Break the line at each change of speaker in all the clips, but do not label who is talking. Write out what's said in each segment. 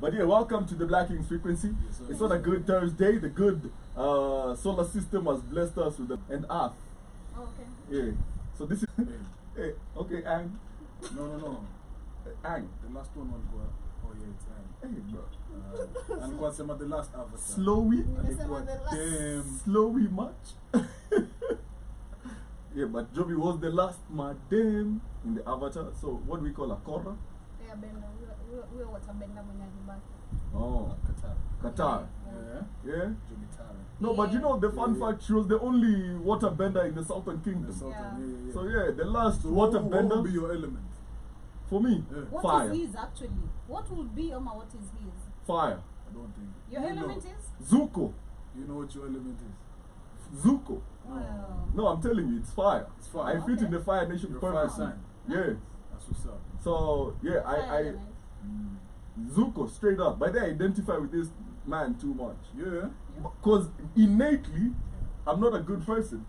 But yeah, welcome to the Black Kings Frequency.
Yes,
It's on a good Thursday. The good solar system has blessed us with an Earth.
Oh, okay.
Yeah. So this is hey, okay, Ang.
No.
Ang.
The last one won't go. Oh yeah, it's
Hey, bro.
and what's some of the last avatar?
Slowy.
Damn.
Slowy much. Yeah, but Joby was the last madam in the avatar. So what do we call a Korra?
Yeah, Benda. We were what a Benda when I back.
Oh, Qatar.
Yeah.
Yeah.
Jumitara.
No, but you know the fun fact, she was the only water bender in the Southern Kingdom.
The Sultan, yeah.
So yeah, the last
So
water
what
bender
will be your element?
for me,
Yeah.
What
fire.
is his actually? What will be Oma? What is his?
Fire.
I don't think.
Your
You
element
know.
is?
Zuko.
You know what your element is?
Zuko.
Wow.
No, I'm telling you, it's fire.
It's fire.
I fit in
Okay.
the Fire Nation
You're a fire
perfectly.
sign.
Yeah.
That's what's up.
So yeah,
Fire
I
element.
Zuko straight up. But I identify with this man too much.
Yeah.
Because innately, I'm not a good person.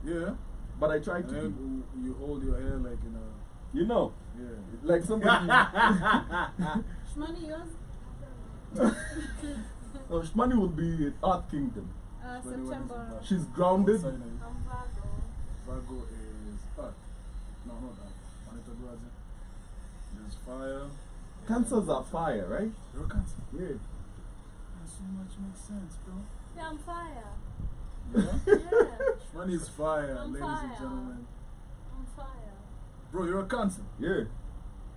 Yeah.
But I try
And
to be.
then you hold your hair like in a.
You know,
Yeah.
like somebody.
Shmani, yours?
No, Shmani will be Earth Kingdom.
September.
She's grounded.
What sign are you?
I'm Virgo.
Virgo is Earth. No, not Earth. Manita Guazi. There's fire.
Cancers are fire, right?
You're a Cancer.
Yeah.
That so much makes sense, bro.
Yeah, I'm fire.
Yeah?
Yeah,
Money is fire,
I'm
ladies
fire.
and gentlemen.
I'm fire.
Bro, you're a Cancer.
Yeah.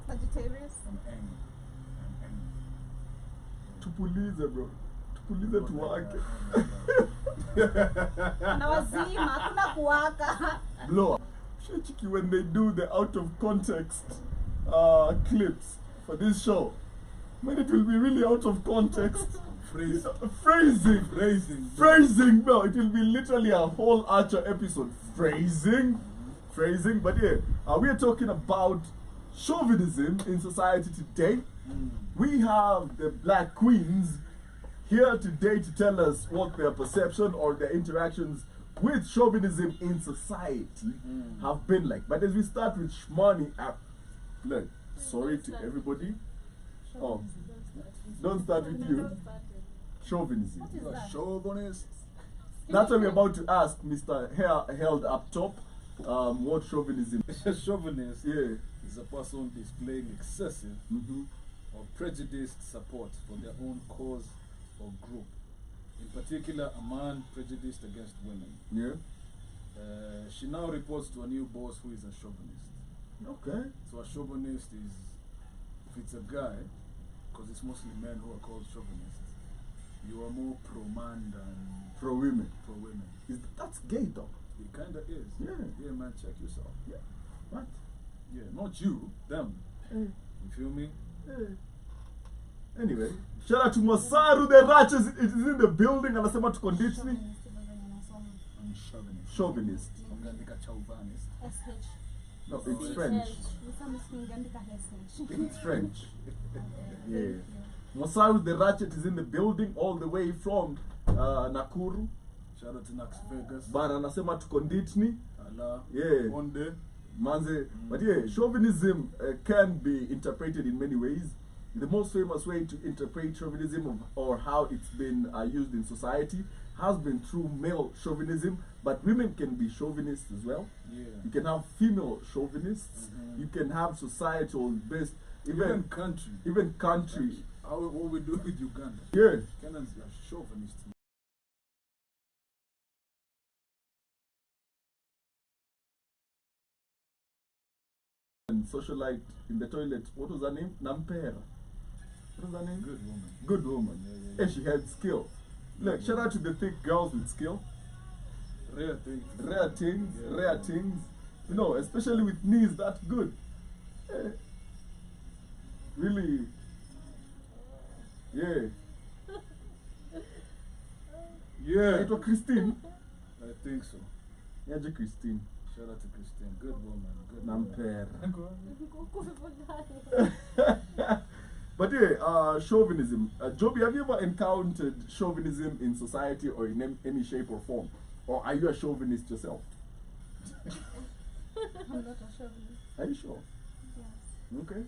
Sagittarius.
I'm angry.
Tupulize, bro. Tupulize tuwake.
Na wazima, hakuna kuwaka.
Blow up. Shechiki, when they do the out of context clips for this show, man, it will be really out of context. Phrasing. Phrasing, bro. It will be literally a whole Archer episode. Phrasing. But yeah, we are talking about chauvinism in society today. We have the Black Queens here today to tell us what their perception or their interactions with chauvinism in society have been like. But as we start with Shmani, look, sorry to everybody. Oh, don't start with you. Chauvinism.
What is that?
Chauvinist.
That's what we're about to ask Mr. Hair held up top. What chauvinism?
Chauvinist
Yeah.
is a person displaying excessive or prejudiced support for their own cause or group. In particular, a man prejudiced against women.
Yeah.
She now reports to a new boss who is a chauvinist.
Okay.
So a chauvinist is, if it's a guy, because it's mostly men who are called chauvinists, you are more pro-man than
Pro women.
pro-women.
That's gay though.
It kind of is.
Yeah.
Yeah, man, check yourself.
Yeah. What?
Yeah, not you, them. You feel me?
Anyway, shout out to Masaru the Ratches. It is in the building. Anasema tuko nditni.
I'm chauvinist.
Chauvinist.
I'm gonna make a chauvinist.
SH.
No, it's French. It's French. Yeah. Masaru the Ratchet is in the building all the way from Nakuru.
Shout out to Nax Vegas.
But anasema tuko nditni.
Allah.
Yeah.
One day.
Manze. But yeah, chauvinism can be interpreted in many ways. The most famous way to interpret chauvinism or how it's been used in society has been through male chauvinism, but women can be chauvinists as well.
Yeah.
You can have female chauvinists. You can have societal based,
Even country.
even country.
What we do with Uganda.
Yeah.
Kenyans are chauvinists.
And socialite in the toilet. What was her name? Nampera. What was her name?
Good woman.
Good woman.
Yeah.
And she had skill. Look, shout out to the thick girls with skill.
Rare thing.
Rare things,
Yeah.
rare things. You know, especially with knees that good. Really. Yeah.
Yeah.
It was Christine.
I think so.
Yeah, Christine.
Shout out to Christine. Good woman. Good
Nampera.
woman.
But yeah, chauvinism. Joby, have you ever encountered chauvinism in society or in any shape or form? Or are you a chauvinist yourself?
I'm not a chauvinist.
Are you sure?
Yes.
Okay.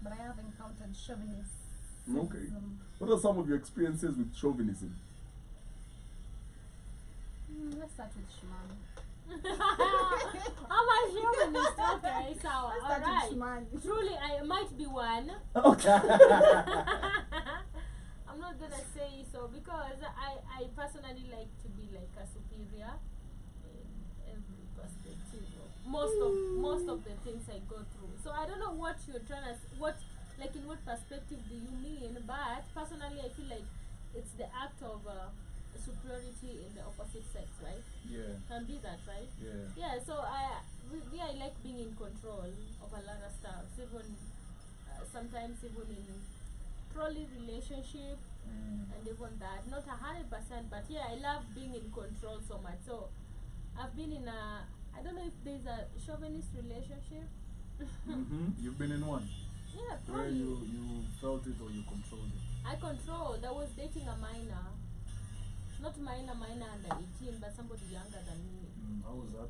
But I have encountered chauvinists.
Okay. What are some of your experiences with chauvinism?
Let's start with Shimano.
I'm a humanist. Okay, so
Let's start with
alright.
Shimano.
Truly, I might be one.
Okay.
I'm not gonna say so because I personally like to be like a superior in every perspective. Most of the things I go through. So I don't know what you're trying to in what perspective do you mean? But personally, I feel like it's the act of superiority in the opposite sex, right?
Yeah.
Can be that, right?
Yeah.
Yeah, so I like being in control of a lot of stuff, even sometimes even in trolley relationship and even that. Not 100%, but yeah, I love being in control so much. So I've been in I don't know if there's a chauvinist relationship.
You've been in one
Yeah,
where
probably.
you felt it or you controlled it.
I controlled. I was dating a minor. Not minor under 18, but somebody younger than me.
How was that?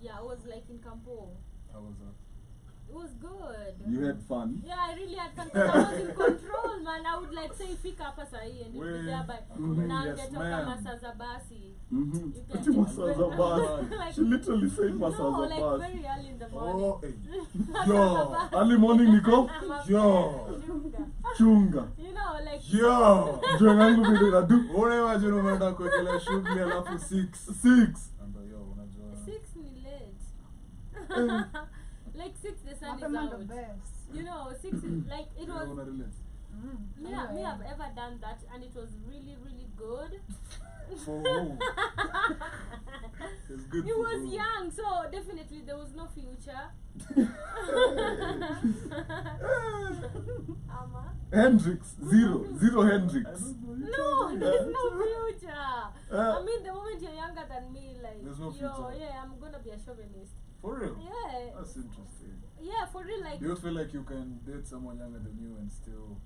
Yeah, I was like in Campo.
How was that?
It was good.
You had fun.
Yeah, I really had fun because I was in control, man. I would like say fika hapa sahi and
Well,
be there by
yes,
nangetoka
ma'am.
masaza basi.
Mm-hmm.
You can
Ati masaza basi.
Like-
She literally said
No,
masaza
like
basi.
very early in the morning.
Oh, hey.
Masaza
Yo.
basi.
Early morning niko
Yo.
Chunga.
chunga.
You know, like
Yo.
Ndio yangu vile nadu.
Unajua umeenda kuekelea shughuli alafu 6.
6.
Amba yo unajua.
6 ni late. Like 6 the sun is
Mapema ndo
out.
best.
You know, 6 is like it was.
Una relate.
Me, I've ever done that, and it was really, really good.
For who? It's good
He
for
was
who?
young, so definitely there was no future. Ama?
Hendrix. Zero
I
Hendrix.
don't know, you
No,
told me.
there's no future.
Uh,
I mean, the moment you're younger than me, like,
There's no
yo,
future.
yeah, I'm gonna be a chauvinist.
For real?
Yeah,
That's interesting.
yeah, for real, like,
Do you feel like you can date someone younger than you and still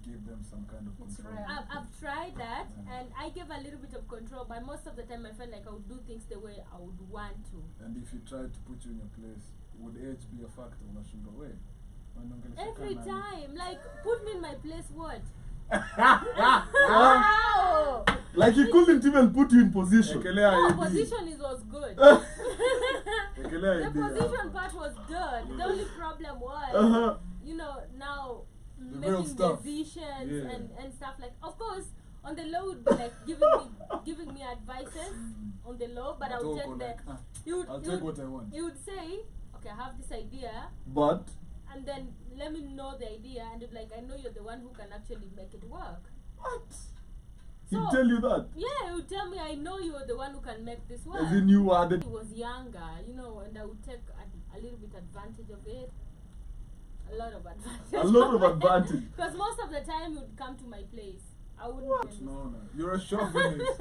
give them some kind of
It's
control?
rare.
I've tried that, and I gave a little bit of control, but most of the time I felt like I would do things the way I would want to.
And if you tried to put you in your place, would age be a factor? Unashinda we?
Every time, like, put me in my place, what?
Wow!
like he couldn't even put you in position.
Ekelea
No,
ID.
position was good.
Ekelea
The
ID
position
hapa.
part was good. The only problem was,
Uh-huh.
you know, now
The real
making
stuff.
decisions
Yeah.
and stuff like. Of course, on the low would be like giving me advices on the low, but I would
Talk
take
or
the.
like,
He would,
I'll
he
take
would,
what I want.
he would say, okay, I have this idea,
But
and then let me know the idea, and he'd be like, I know you're the one who can actually make it work.
what? He
So-
tell you that?
Yeah, he would tell me, I know you're the one who can make this work.
As in you are the
He was younger, you know, and I would take a little bit advantage of it. A lot of advantage.
a lot of advantage.
Because most of the time he would come to my place. I wouldn't.
What?
even-
No. You're a chauvinist.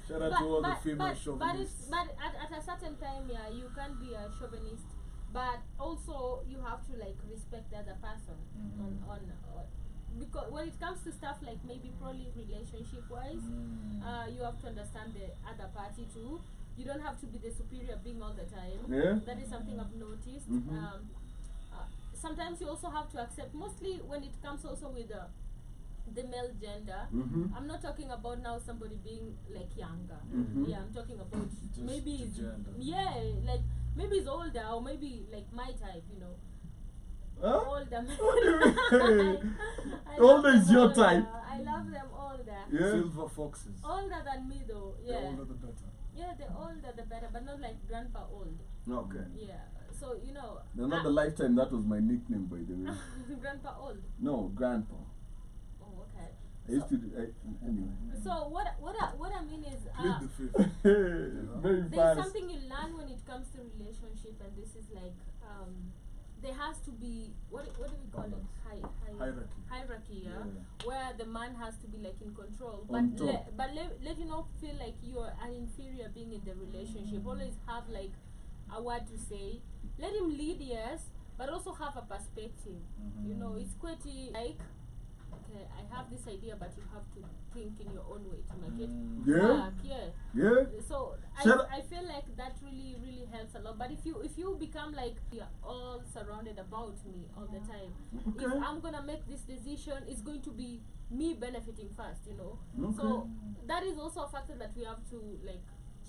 Shout out to all the female
but
chauvinists.
at a certain time, yeah, you can be a chauvinist, but also you have to like respect the other person on because when it comes to stuff like maybe probably relationship wise, you have to understand the other party too. You don't have to be the superior being all the time.
Yeah.
That is something I've noticed.
Mhm.
Sometimes you also have to accept, mostly when it comes also with the male gender.
Mhm.
I'm not talking about now somebody being like younger.
Mhm.
Yeah, I'm talking about
Just
maybe
the
he's,
gender.
yeah, like maybe he's older or maybe like my type, you know.
Huh?
Older.
What do you mean?
I
Older
love
is
them
your
older.
type.
I love them older.
Yeah.
Silver foxes.
Older than me though.
The
Yeah.
older the better.
Yeah, the older the better, but not like grandpa old.
Okay.
Yeah. So you know.
No, not the lifetime. That was my nickname, by the way.
grandpa old.
No, grandpa.
Oh, okay.
I used to. Anyway.
So what I mean is
Plead the fifth.
Very
there's
fast.
something you learn when it comes to relationship, and this is like there has to be what do we call it?
Hierarchy.
Hierarchy, yeah?
Yeah.
Where the man has to be like in control,
On
but
top.
let you not feel like you're an inferior being in the relationship. Always have like a word to say. Let him lead, yes, but also have a perspective. You know, it's quite like okay, I have this idea, but you have to think in your own way to make it
Yeah.
work. Yeah.
Yeah.
So
Shut
I feel like that really helps a lot. But if you become like you're all surrounded about me all the time,
Okay.
if I'm gonna make this decision, it's going to be me benefiting first, you know.
Okay.
So that is also a factor that we have to like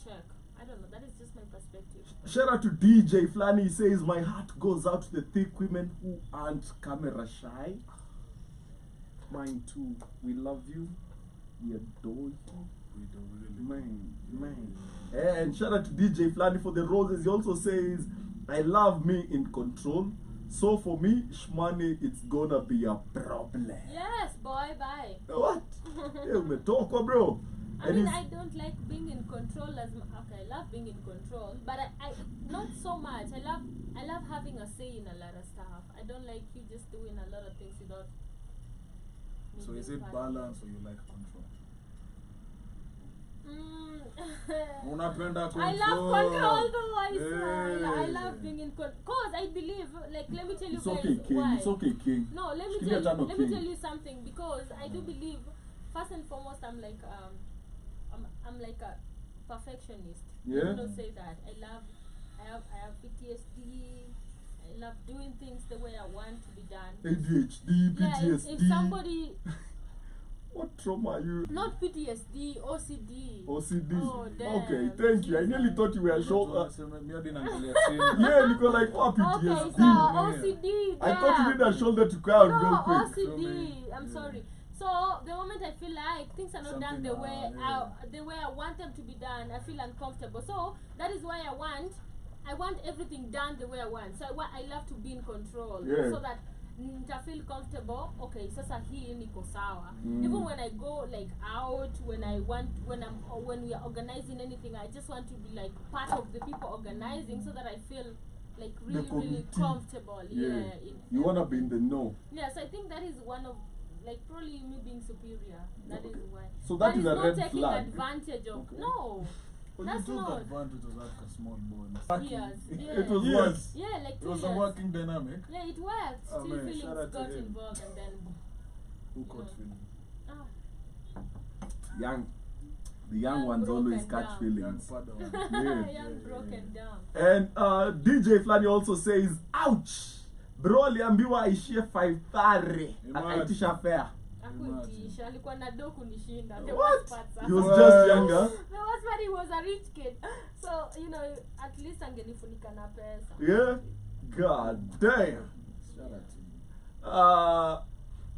check. I don't know. That is just my perspective.
Shout out to DJ Flanny. He says, my heart goes out to the thick women who aren't camera shy. Mine too. We love you. We adore you.
We don't really.
Man. And shout out to DJ Flanny for the roses. He also says, I love me in control. So for me, Shmani, it's gonna be a problem.
Yes, boy. Bye.
What? Hey, umetokwa, bro.
I
And
mean,
it's-
I don't like being in control okay, I love being in control, but I not so much. I love having a say in a lot of stuff. I don't like you just doing a lot of things without me
So is
being
it
part of
balance or you like control?
Mm.
Unapenda control.
I love control though. I
Hey.
love being in control. Cause I believe, like, let me tell you
It's
guys
okay, King.
why.
It's okay, King.
No, let me
Shikilia
tell you.
tano,
Let me
King.
tell you something, because I do believe, first and foremost, I'm like I'm like a perfectionist.
Yeah?
You don't say that. I have PTSD. I love doing things the way I want to be done.
ADHD,
Yeah,
PTSD.
if somebody,
What trauma are you?
not PTSD, OCD.
OCD.
Oh, damn.
Okay, thank you. I nearly thought you were sure.
Yeah.
Yeah, Nico, like what
Okay,
PTSD?
so OCD.
I thought you need a shoulder to cry out real
No,
quick.
OCD. I'm sorry. So the moment I feel like things are not done the
Something,
way
yeah.
the way I want them to be done, I feel uncomfortable. So that is why I want everything done the way I want. So I love to be in control,
Yeah.
so that I feel comfortable. Okay, sasa hii niko sawa.
Mm.
Even when I go like out, when we are organizing anything, I just want to be like part of the people organizing, so that I feel like really
committee.
comfortable.
Yeah.
In
You wanna be in the know.
Yes, I think that is one of, like, probably me being superior. That is why.
So that is a
not
red
taking
flag.
advantage of.
Okay.
No.
Well,
That's
you took
not.
advantage of like a small boy.
Yes. Yeah.
It was
Yes.
worse.
Yeah, like
It
2
was
years.
a working dynamic.
Yeah, it worked.
Oh,
Still
man,
feelings
shout out to
got
him.
involved, and then.
Who caught
Yeah.
feeling?
Ah.
The young ones
broken
always catch
down.
Young
feelings.
Padawan.
Yeah.
Young broken down.
And DJ Flanny also says, ouch! Bro aliambiwa aishie 5 akaitisha fare.
Hakuitisha, alikuwa na do kunishinda. The
What?
worst part,
He was
What?
just younger.
The worst part, he was a rich kid. So, you know, at least angenifunika na pesa.
Yeah? God damn.
Shout out to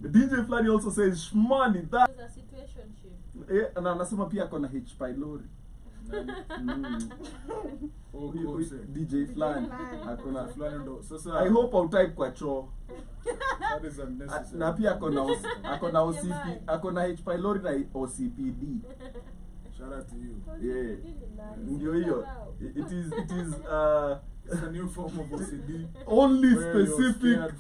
you.
DJ Flanny also says, shmani, that...
It was a situationship.
Yeah, na anasema pia akona H pylori.
Oh, cool, say.
DJ Flanny.
Akona
Akona...
fulani ndo. Sasa
I hope I'll kwa choo.
that is unnecessary.
Na pia akona OCP, akona H pylori na OCPD.
Shout out to you.
Yeah.
Really
Ndio hiyo. It is
It's a new form of OCD.
only
where you're
specific
scared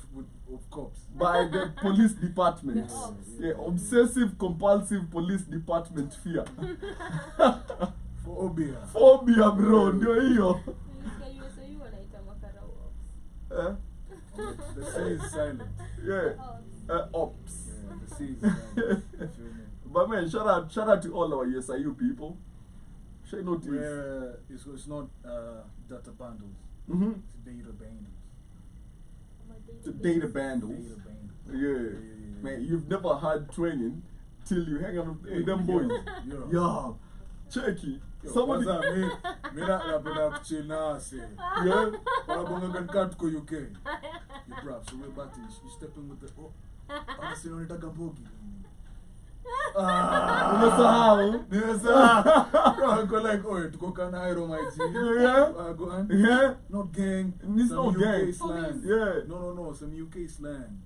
of cops.
by the police department.
The ops.
Yeah, obsessive compulsive police department fear.
Phobia.
Phobia, bro, ndio hiyo.
USAU wanaita makarau ops.
Eh?
The sea is silent.
Yeah.
Ops.
Ops.
Yeah, the sea is silent. You feel me?
But man, shout out to all our USIU people. Should notice.
Where it's not data bundles.
Mm-hmm.
It's data bundles.
The data bundles.
Data bundles.
Yeah. Man, you've never had training till you hang out with them boys.
Yo.
Yeah. Checky.
Yo,
Somebody.
kwanza mi napenda kuchill na ase.
Yeah.
Wanabonga katika tuko UK. You bruv, so we're about to you stepping with the honestly unataka mbogi.
Umesahau.
Nimesahau. Go like, oh, tuko Kanairo my G.
Yeah.
Go on.
Yeah.
Not gang.
It's
some
not
UK
gang.
slang.
Yeah.
No, some UK slang.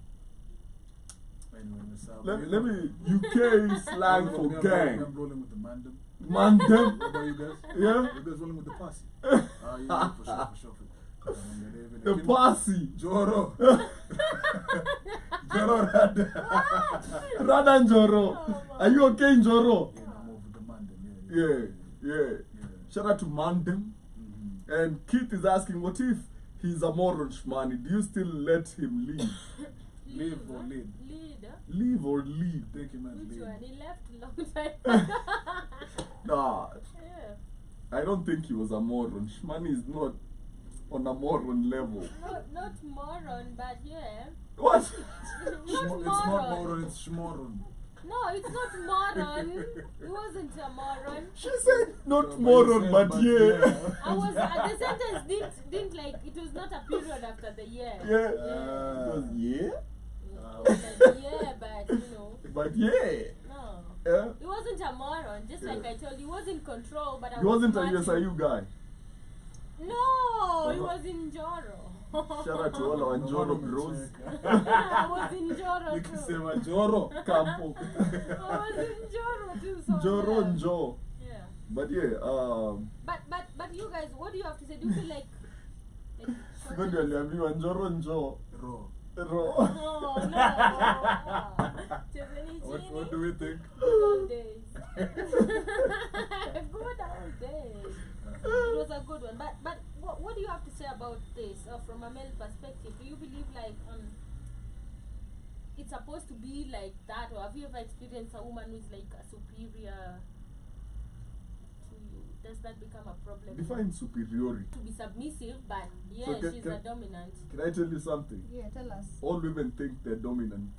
Anyway, nimesahau.
Let me UK slang for gang.
I'm rolling with the mandem.
Man them.
What about you guys?
Yeah.
You guys rolling with the posse? Yeah, for sure.
The posse.
Joro. Joro Rada.
Rada Njoro. Are you okay, Njoro?
Yeah, I'm over the mandem.
Yeah. Shout out to Mandem. And Keith is asking, what if he's a moron shmani? Do you still let him leave?
Live or lead?
Lead.
Leave or lead?
I think he meant
Which
lead.
one? He left long time.
Nah,
Yeah.
I don't think he was a moron. Shmani is not on a moron level.
Not moron, but yeah.
What?
Not
It's not
moron.
moron, it's schmoron.
No, it's not moron. He wasn't a moron.
She said not
No,
moron,
you
but
said,
yeah.
I was the sentence didn't like it was not a period after the year.
Yeah.
Ah.
It was yeah,
Like, yeah, but you know,
but yeah.
no.
Yeah.
He wasn't a moron, just like
Yeah.
I told you, he was in control, but I
He
was
wasn't a
smarting.
USIU guy.
No, he was in Joro.
Shout out to all our Njoro bros.
I was in Joro too.
Nikisema Joro.
Campo.
I was in Joro too. So
Njoro
yeah.
Njo.
Yeah.
But yeah,
But you guys, what do you have to say? Do you feel like
Ngoja aliambiwa Njoro Njo.
Ro.
Ro.
No, no. Chezeni
What
chini.
do we think?
Good old days. Good old days. It was a good one. But what do you have to say about this from a male perspective? Do you believe like it's supposed to be like that, or have you ever experienced a woman who's like a superior to you? Does that become a problem?
Define superiority.
To be submissive, but yeah,
So
she's
can-
a dominant.
Can I tell you something?
Yeah, tell us.
All women think they're dominant.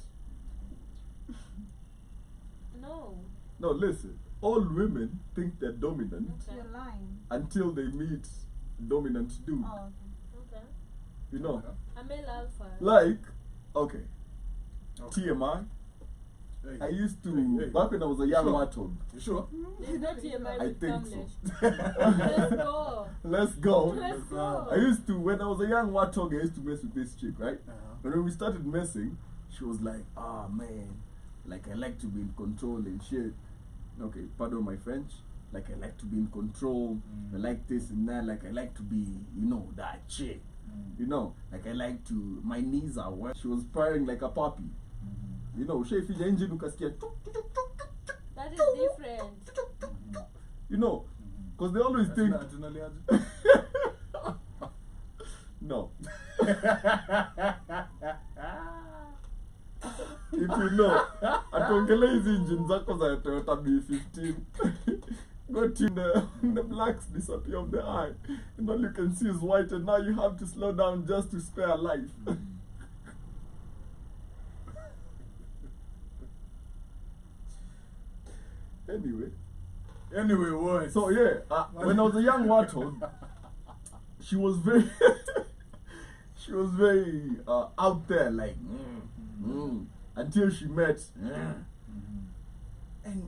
No.
No, listen. All women think they're dominant
Okay.
You're lying.
until they meet dominant dude.
Oh,
Okay.
You know,
A male alpha.
like, okay,
Okay.
TMI.
Hey.
I used to
Hey.
back when I was a young
Sure.
warthog.
You sure?
It's not TMI
I
with
think
Kamlesh.
so.
Let's go.
Let's go.
Let's go.
I used to, when I was a young warthog, I used to mess with this chick, right?
Uh-huh.
And when we started messing, she was like, ah man, like I like to be in control and shit. Okay, pardon my French. Like I like to be in control. I like this and that. Like I like to be, you know, that chick. You know, like I like to, my knees are wet. She was purring like a puppy. You know, she if you engine ukasikia tuk, tuk, tuk, tuk, tuk,
That is different.
you know, because they always think
Tunaliaje?
no. If you know, atuongelee hizi engine zako za Toyota B15. Go to the blacks disappear of the eye, and all you can see is white, and now you have to slow down just to spare a life.
Anyway, what?
So yeah, when I was a young warthog, she was very, she was very out there, like, until she met, and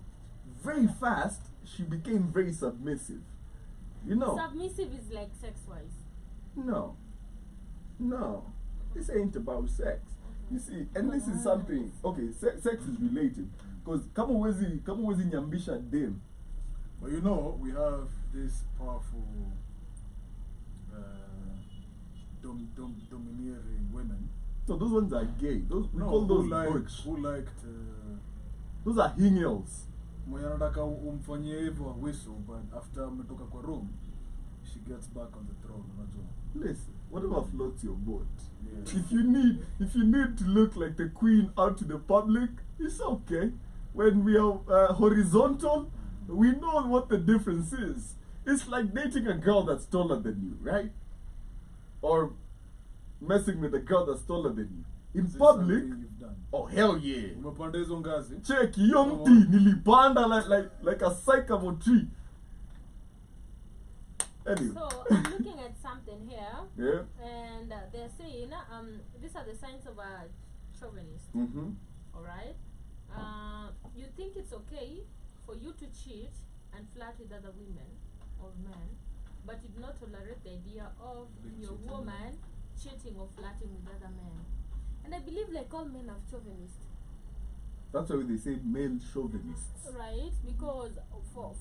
very fast she became very submissive. You know?
Submissive is like sex wise.
No, this ain't about sex. You see, and this is something. Okay, sex is related, because kama huwezi nyambisha dem.
Well, you know, we have this powerful domineering women.
So those ones are gay. Those we call
who
those
like,
butch.
who liked
Those are hingels.
mwenye anataka umfanyie hivyo whistle, but after ametoka kwa room, she gets back on the throne, unajua.
Listen, whatever floats your boat.
Yeah.
If you need to look like the queen out to the public, it's okay. When we are horizontal, we know what the difference is. It's like dating a girl that's taller than you, right? Or messing with a girl that's taller than you. In
Is this
public,
something you've done?
oh hell yeah.
Umepanda hizo ngazi?
Check hiyo mti nilipanda like a sycamore tree. Anyway.
So I'm looking at something here,
Yeah.
and they're saying these are the signs of a chauvinist.
Mm-hmm.
All right. You think it's okay for you to cheat and flirt with other women or men, but you do not tolerate the idea of
Being
your
cheated on.
woman cheating or flirting with other men. And I believe like all men are chauvinists,
That's why they say male chauvinists.
right? Because for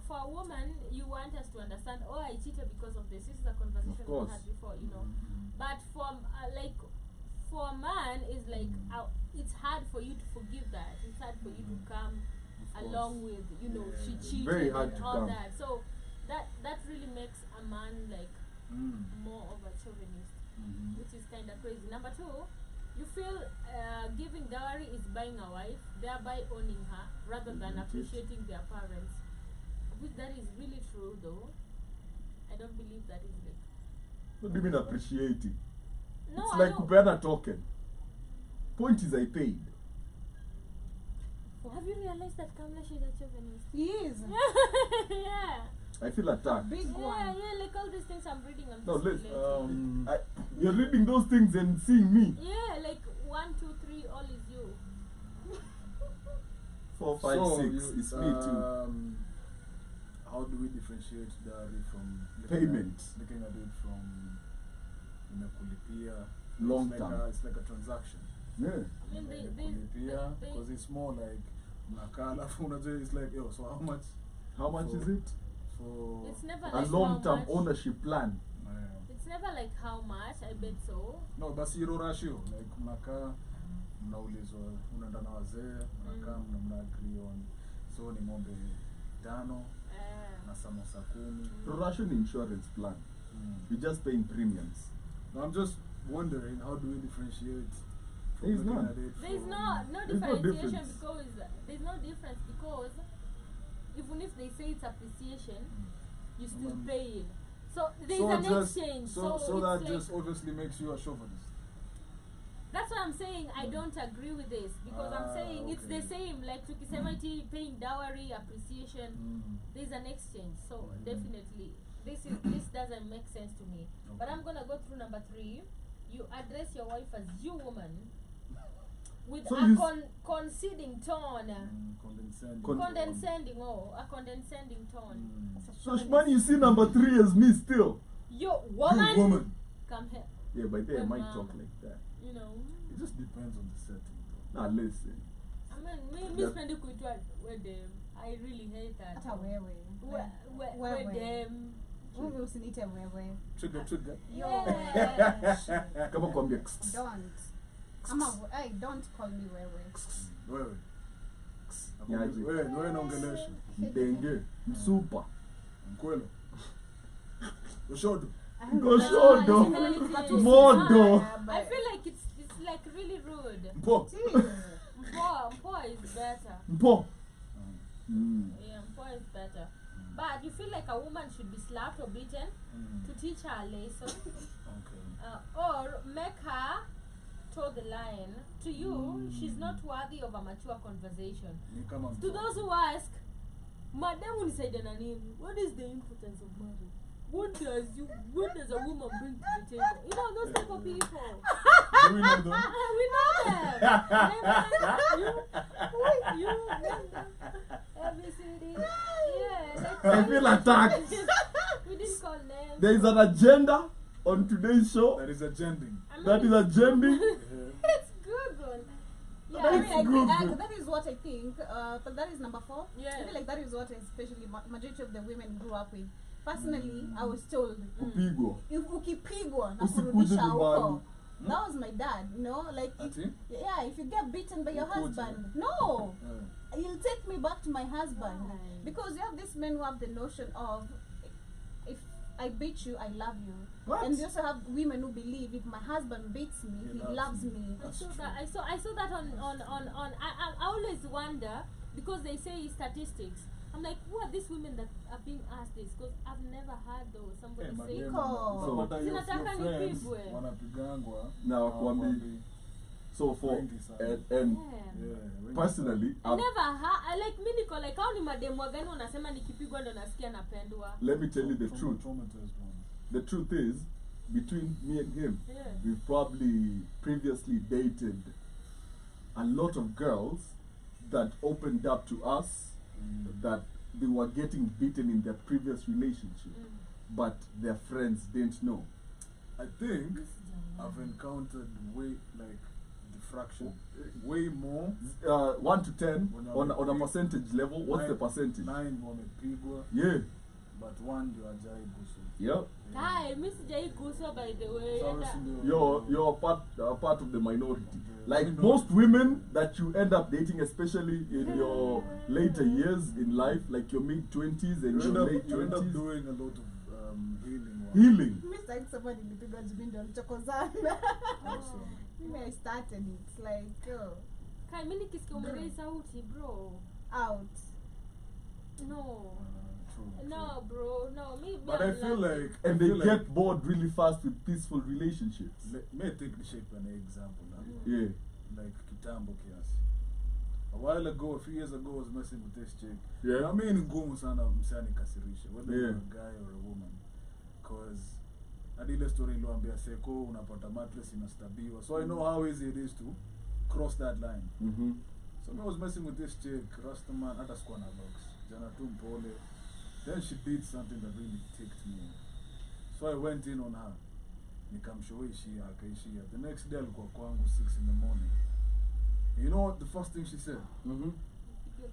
a woman, you want us to understand. Oh, I cheated because of this. This is a conversation we
course.
had before, you know. But for a man, is like it's hard for you to forgive that. It's hard for you to come
course.
along with, you know,
Yeah.
she cheated
Very hard
and
to
all
come.
that. So that really makes a man like more of a chauvinist, which is kind of crazy. Number two, you feel giving dowry is buying a wife, thereby owning her, rather than appreciating their parents. Which that is really true, though. I don't believe that is like.
What do you mean appreciating?
No,
It's
I
like
don't.
kupeana token. Point is I paid.
Have you realized that Kamlesh is a chauvinist?
He is.
Yeah.
I feel attacked.
Big
Yeah,
one.
yeah, like all these things I'm reading on
No,
this
let's, you're reading those things and seeing me.
yeah, like 1, 2, 3, all is you.
4, 5,
So
6.
you-
It's me too.
How do we differentiate dowry from
Payment.
looking at it from kulipia?
Long
It's
term.
It's like a transaction.
Yeah.
I mean,
Kulipia, because it's more like nakala. It's like, yo, so how much
How much
For-
is it?
for?
It's never
A
like
long-term
how much.
ownership plan.
It's never like how much. I bet so.
No, basi hilo ratio like mnakaa mnaulizwa unaenda na wazee mnakaa mna agree on so ni ng'ombe 5 na samosa 10.
Russian insurance plan. You're just paying premiums.
No, I'm just wondering how do we differentiate from
There's
looking
none.
at it
There's
from-
no
There's no
differentiation
difference.
because there's no difference because even if they say it's appreciation, you still pay it. So there's
so
an
just-
exchange.
So
it's
that
like,
just obviously makes you a chauvinist.
that's why I'm saying I don't agree with this because I'm saying it's the
okay.
same. Like tukisema iti paying dowry, appreciation, there's an exchange. So definitely this doesn't make sense to me. But I'm gonna go through number 3. You address your wife as you woman with
So
a
you
conceding tone.
Condescending.
A condescending tone.
So Shmani, you see number 3 as me still.
Yo, woman,
You woman.
come here.
Yeah, by then I
My
might
mom.
talk like that.
You know.
It just depends on the setting though.
Now listen.
I mean, me
Yeah.
spendi kuitwa wedem. I really hate that.
Hata wewe.
Wedem.
Wewe usiniite wewe.
Trigger.
Yeah.
Kama kuambia
Don't. Don't call me wewe.
Wewe.
Niaje.
Wewe naongelesha.
mdenge, msupa.
Mkwelo. Ushodo.
Goshodo.
But
Modo.
I feel like it's like really rude.
Mpo.
Mpo is better.
Mpo.
Yeah, Mpo is better. But you feel like a woman should be slapped or beaten to teach her a lesson,
Okay.
or make her toe the line. To you, she's not worthy of a mature conversation.
Ni kama
To those who ask, Madam unisaidia na nini? What is the importance of marriage? What does a woman bring to the table? You know those type of people.
Do we know them?
We know them. You name them. ABCD. Yeah.
I feel attacked.
We didn't call names.
There is an agenda on today's show.
That is agending.
I mean,
That is agending.
it's Google. Yeah,
I
That's
mean,
good.
that is what I think. But that is number 4.
Yeah.
I feel like that is what especially majority of the women grew up with. Personally, I was told
Kupigwa.
if ukipigwa na
Usikuje
kurudisha
nyumbani.
huko. That was my dad, you know, like
Ati?
yeah, if you get beaten by your
Ukuje.
husband, no,
Yeah.
he'll take me back to my husband.
Why?
Because you have this men who have the notion of if I beat you, I love you.
What?
And you also have women who believe if my husband beats me,
He
he
loves
loves
me.
me.
I saw that on I always wonder because they say statistics. I'm like, who are these women that are being asked this? Because I've never heard those. Somebody
Hey,
say,
madem,
So-
unapata your
Zinataka
friends
nipigwe.
wanapigangwa
Na wakwambi. So for
Wengi sana.
and
yeah.
wengi
personally,
I never heard, like mi niko like hao ni mademu gani wanasema nikipigwa ndo nasikia napendwa.
let me tell you the
sana.
truth.
Traumatized ones.
The truth is, between me and him,
Yeah.
we've probably previously dated a lot of girls that opened up to us that they were getting beaten in their previous relationship, but their friends didn't know.
I think I've encountered way like diffraction, way more.
1 to 10 on a percentage level. What's the percentage?
9 wamepigwa,
Yeah.
but 1 ndio ajai gusu.
Yep.
Hi, mi sijai guswa by the way.
Sawa,
Enda-
si ndio?
You're part of the minority. Like
I know.
most women that you end up dating, especially in your later years in life, like your mid-20s and your late
You end up
20s,
doing a lot of healing work.
healing.
Mimi sitaki somebody nipigwa jibindi walichokozana.
Also.
Maybe I started it. Like,
Kai, mimi nikisikia umeraise sauti, bro.
out.
No.
True.
No, bro. No, me.
But I feel like,
And
I
they
feel
get
like,
bored really fast with peaceful relationships.
may I take the shape an example now?
Yeah.
Like kitambo kiasi. A while ago, a few years ago, I was messing with this chick.
Yeah.
I mean, ngumu sana msani kasirisha, whether
Yeah.
you're a guy or a woman. Cause hadi ile story iliwaambia seko unapata mattress inastabiwa. So I know how easy it is to cross that line.
Mm-hmm.
So I was messing with this chick, Rastaman, hata sikuwa na box. Jana tu mpole. Then she did something that really ticked me. So I went in on her. Nikamshawishi akaishia. The next day alikuwa kwangu 6 in the morning. You know what the first thing she said?
Mm-hmm.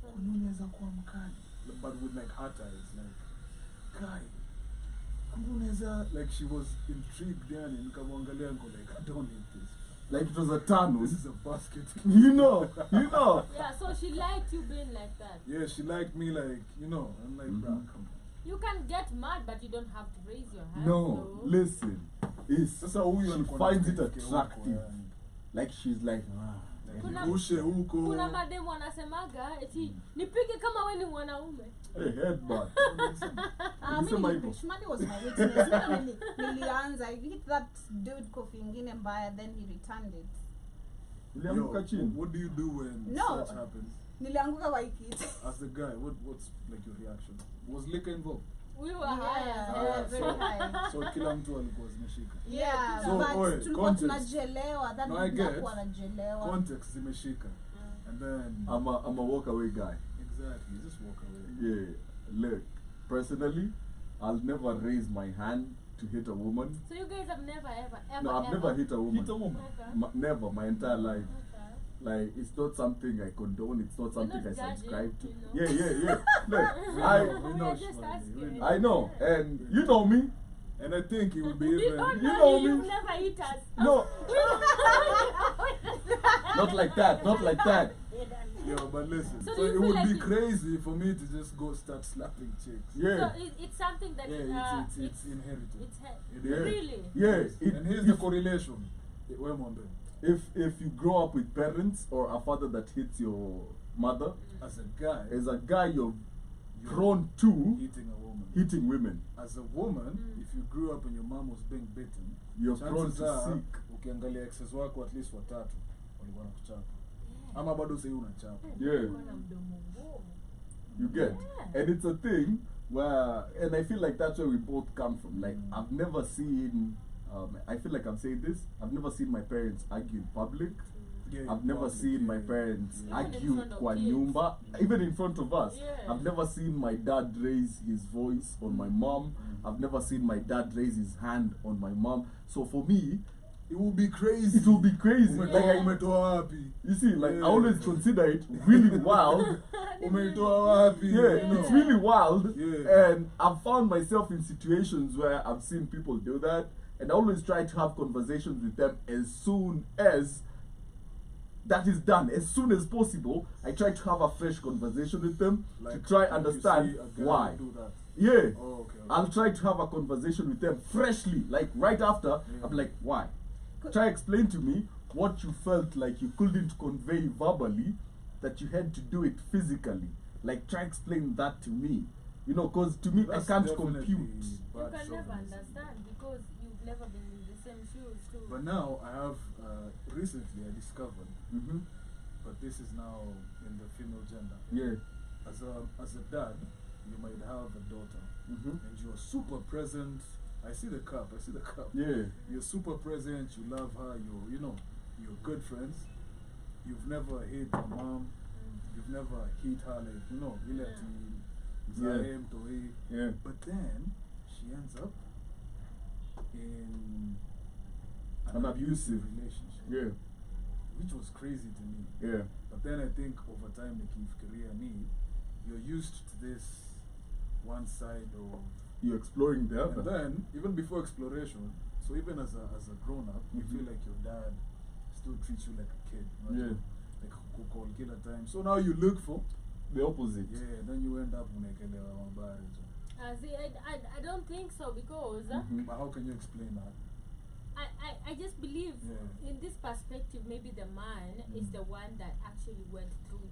Kwani unaweza kuwa mkali? But with like hot eyes, like, Kai, kwani unaweza, like she was intrigued yani, nikamwangalia niko like, I don't need this.
Like it was a tunnel.
This is a basket.
You know.
Yeah, so she liked you being like that.
Yeah, she liked me like, you know, I'm like,
Mhm.
bruh, come on.
You can get mad, but you don't have to raise your hand.
No, listen. It's
Sasa huyu
she
alikuwa
finds it
anataka huko,
attractive.
yani.
Like she's like,
Like,
Kuna-
nigushe huko.
Kuna mademu wanasemaga eti nipige kama wewe ni mwanaume.
hey, headbutt.
Mimi
Ulisema hivyo.
Pishmani was my weakness. Nilianza, I hit that dude kofi ingine mbaya, then he returned it.
Ulianguka
Yo,
chini.
what do you do when
No.
such happens?
Nilianguka Waikiki.
As a guy, what's like your reaction? Was liquor involved?
We were high as hell.
Yeah, very high.
So kila mtu alikuwa zimeshika.
Yeah,
So, oi,
but tulikuwa
context.
tunajelewa. That
No, I
dude
get.
hakuwa anajelewa.
Context zimeshika. And then
I'm a walk away guy.
exactly, just walk away.
Yeah. Look, personally, I'll never raise my hand to hit a woman.
So you guys have never ever
No, I've
ever
never hit a woman.
Hit a woman.
Okay.
Never, my entire life.
Okay.
Like, it's not something I condone. It's not something
not
I
judging,
subscribe to.
you know.
Yeah. Look,
We
I
We
know
are
she
just
was
asking.
really-
I know, and you know me.
And I think it would be
We
even
don't
You
know
know
you.
me.
You've never hit us.
No, not like that. Not like that.
yeah, but listen.
So
So,
do you
it
feel
would
like
be
it-
crazy for me to just go start slapping chicks.
Yeah.
So it's something that
Yeah, it's inherited.
it's
It
Yeah.
is.
really.
Yeah.
And here's the correlation. Where Mwambe?
If you grow up with parents or a father that hits your mother,
As a guy,
as a guy you're
you're
prone to
hitting a woman.
hitting women.
As a woman, if you grew up and your mom was being bitten,
You're prone
chances
to
are,
seek.
ukiangalia exes wako at least watatu walikuwa nakuchapa. Ama bado sasa unachapa.
Yeah.
Kuna mdomo ngumu.
You get?
Yeah.
And it's a thing where, and I feel like that's where we both come from. Like, I've never seen, I feel like I'm saying this, I've never seen my parents argue in public.
Yeah,
I've
in
never
public,
seen my
yeah.
parents
Yeah.
Even in
argue
front of
kwa
kids.
nyumba, even in front of us.
Yeah.
I've never seen my dad raise his voice on my mom. I've never seen my dad raise his hand on my mom. So for me,
It would be crazy.
it will be crazy.
Umetoa-
Like,
umetoa wapi?
you see, like, I
Yeah.
always consider it really wild.
Umetoa wapi?
Yeah,
You know?
it's really wild.
Yeah.
And I've found myself in situations where I've seen people do that, and I always try to have conversations with them as soon as that is done. As soon as possible, I try to have a fresh conversation with them to try
when you
understand
see a guy
why.
do that.
Yeah.
Oh, okay.
I'll try to have a conversation with them freshly, like right after.
Yeah.
I'm like, why? Try explain to me what you felt like you couldn't convey verbally, that you had to do it physically. Like, try explain that to me. You know, because to me,
That's
I can't
definitely
compute.
You
bad
can never
chauvinism.
understand because you've never been in the same shoes too.
But now I have recently I discovered,
Mm-hmm.
but this is now in the female gender.
Yeah.
As a dad, you might have a daughter,
Mm-hmm.
and you're super present. I see the cup.
Yeah.
You're super present. You love her. You're good friends. You've never hit her mom. You've never hit her like you let him to hit.
Yeah.
But then she ends up in
An abusive.
relationship,
Yeah.
which was crazy to me.
Yeah.
But then I think over time, career need, you're used to this one side of,
You're exploring the
and
other.
then even before exploration, so even as a grown up, you feel like your dad still treats you like a kid.
Yeah.
Like call killer time. So now you look for,
The opposite.
yeah, then you end up unekelewa mabari.
See, I don't think so because
Mhm.
But how can you explain that?
I just believe
Yeah.
in this perspective, maybe the man is the one that actually went through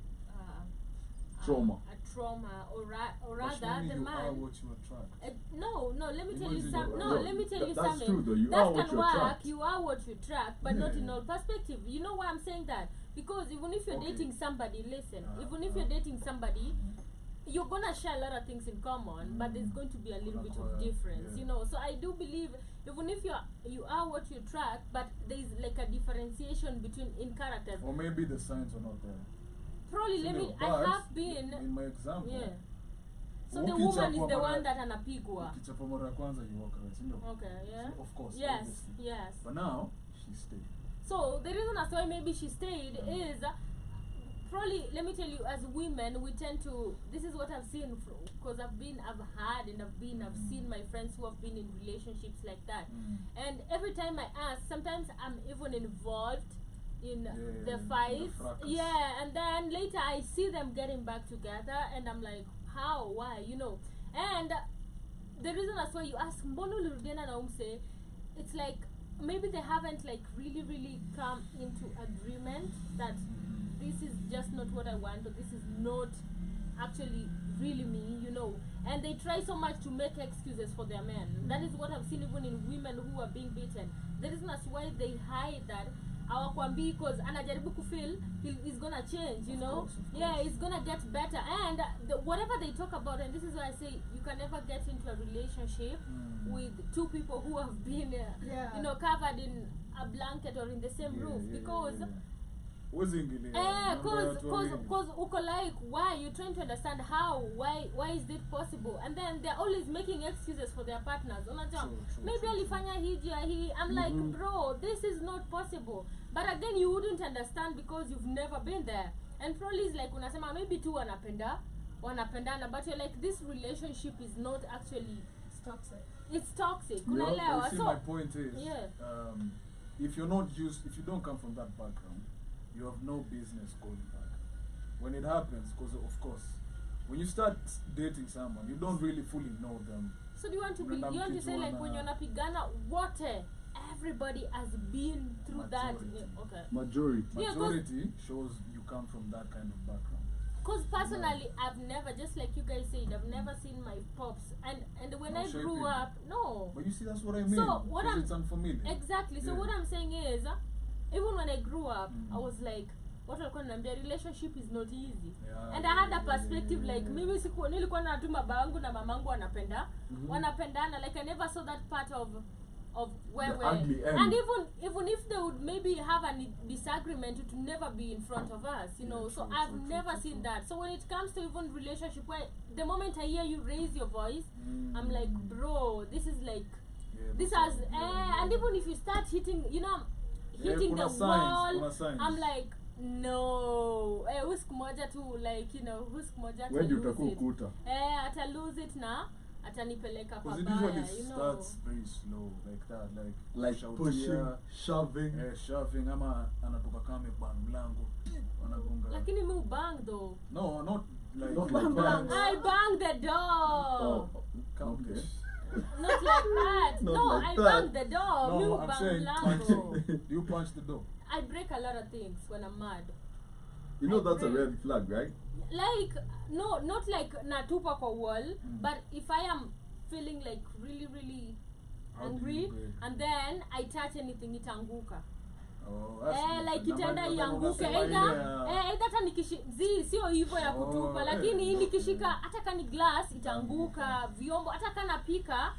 Trauma.
a trauma, or
But
rather
surely
the
you
man.
are what you attract.
No, let me tell you
Imagine
something.
you-
No,
no,
let me tell you
that's
something.
true though, you
that
are what
can
you
work.
attract.
You are what you attract, but not in
Yeah.
all perspective. You know why I'm saying that? Because even if you're
Okay.
dating somebody, listen.
Uh,
Even if you're dating somebody, you're gonna share a lot of things in common, but there's going to be a little bit of difference,
Yeah.
you know. So I do believe even if you are what you attract, but there's like a differentiation between in characters.
Or maybe the signs are not there.
Probably let me. I
But
have been.
in my example,
Yeah. So the
ukichapwa
woman is the
mara-
one that anapigwa.
ukichapwa mara ya kwanza you walk away, sindio?
Okay, yeah.
So of course,
Yes,
obviously.
yes.
But now she stayed.
So the reason as why maybe she stayed is probably, let me tell you, as women we tend to, this is what I've seen, because I've had and I've seen my friends who have been in relationships like that, and every time I ask, sometimes I'm even involved in the
the
fights,
fracas.
and then later I see them getting back together and I'm like, how, why, you know. And the reason as why you ask mbono ulirudiana na umse, it's like maybe they haven't like really come into agreement that this is just not what I want, or this is not actually really me, you know. And they try so much to make excuses for their men. That is what I've seen even in women who are being beaten. The reason that's why they hide that hawakwambii, because anajaribu kufeel he's gonna change, you know.
Of course.
Yeah, it's gonna get better. And whatever they talk about, and this is why I say you can never get into a relationship with two people who have been you know, covered in a blanket or in the same roof, because because uko like, why you're trying to understand how, why is it possible, and then they're always making excuses for their partners. Unajua, maybe alifanya hii. I'm like, bro, this is not possible. But again, you wouldn't understand because you've never been there. And probably it's like unasema maybe tu wanapendana, but you're like, this relationship is not actually,
It's toxic.
it's toxic.
Yeah,
Unaelewa?
but see,
So
my point is,
yeah.
if you don't come from that background, you have no business going back. When it happens, because of course, when you start dating someone, you don't really fully know them.
So do you want to be? You want to say like when you're napigana, everybody has been through
Majority.
that? Okay.
Majority.
Yeah, 'cause-
Majority shows you come from that kind of background.
Because personally, I've never, just like you guys said, I've never seen my pops, and when
No
I
shaping.
grew up, no.
But you see, that's what I mean.
So what
'cause
I'm
it's unfamiliar.
Exactly. So
Yeah.
what I'm saying is, even when I grew up, I was like, what walikuwa wananiambia relationship is not easy.
Yeah,
And I had a perspective like mimi nilikuwa natuma babangu na mamangu wanapendana, like I never saw that part of where
The
we
ugly end.
and even if they would maybe have a disagreement, it would never be in front of us, you know. So I've never seen that. So when it comes to even relationship, where the moment I hear you raise your voice, I'm like, bro, this is like this has and even if you start hitting, you know, hitting the wall, I'm like, no, siku moja tu, like, you know, siku moja ata lose it. Ata lose it na atanipeleka
because it
pabaya,
usually
you know.
starts very slow like that,
like pushing, shoving,
shoving, ama anatoka kama amebang mlango anagonga.
Lakini mi ubang though.
No, not like
that.
I bang the door.
Okay.
Not like that.
Not
No,
like
I
that.
bang the door.
No,
Mi
I'm
ubang
saying
mlango.
do you punch the door?
I break a lot of things when I'm mad.
You know that's a red flag, right?
Like, no, not like natupa kwa wall, but if I am feeling like really
How do
angry,
you break?
and then I touch anything, itanguka.
Oh, that's
Like
different.
itaenda
Nama-
ianguke
unasema ile,
either hata sio hivyo ya kutupa, lakini nikishika hata kani glass itanguka, vyombo hata kana pika,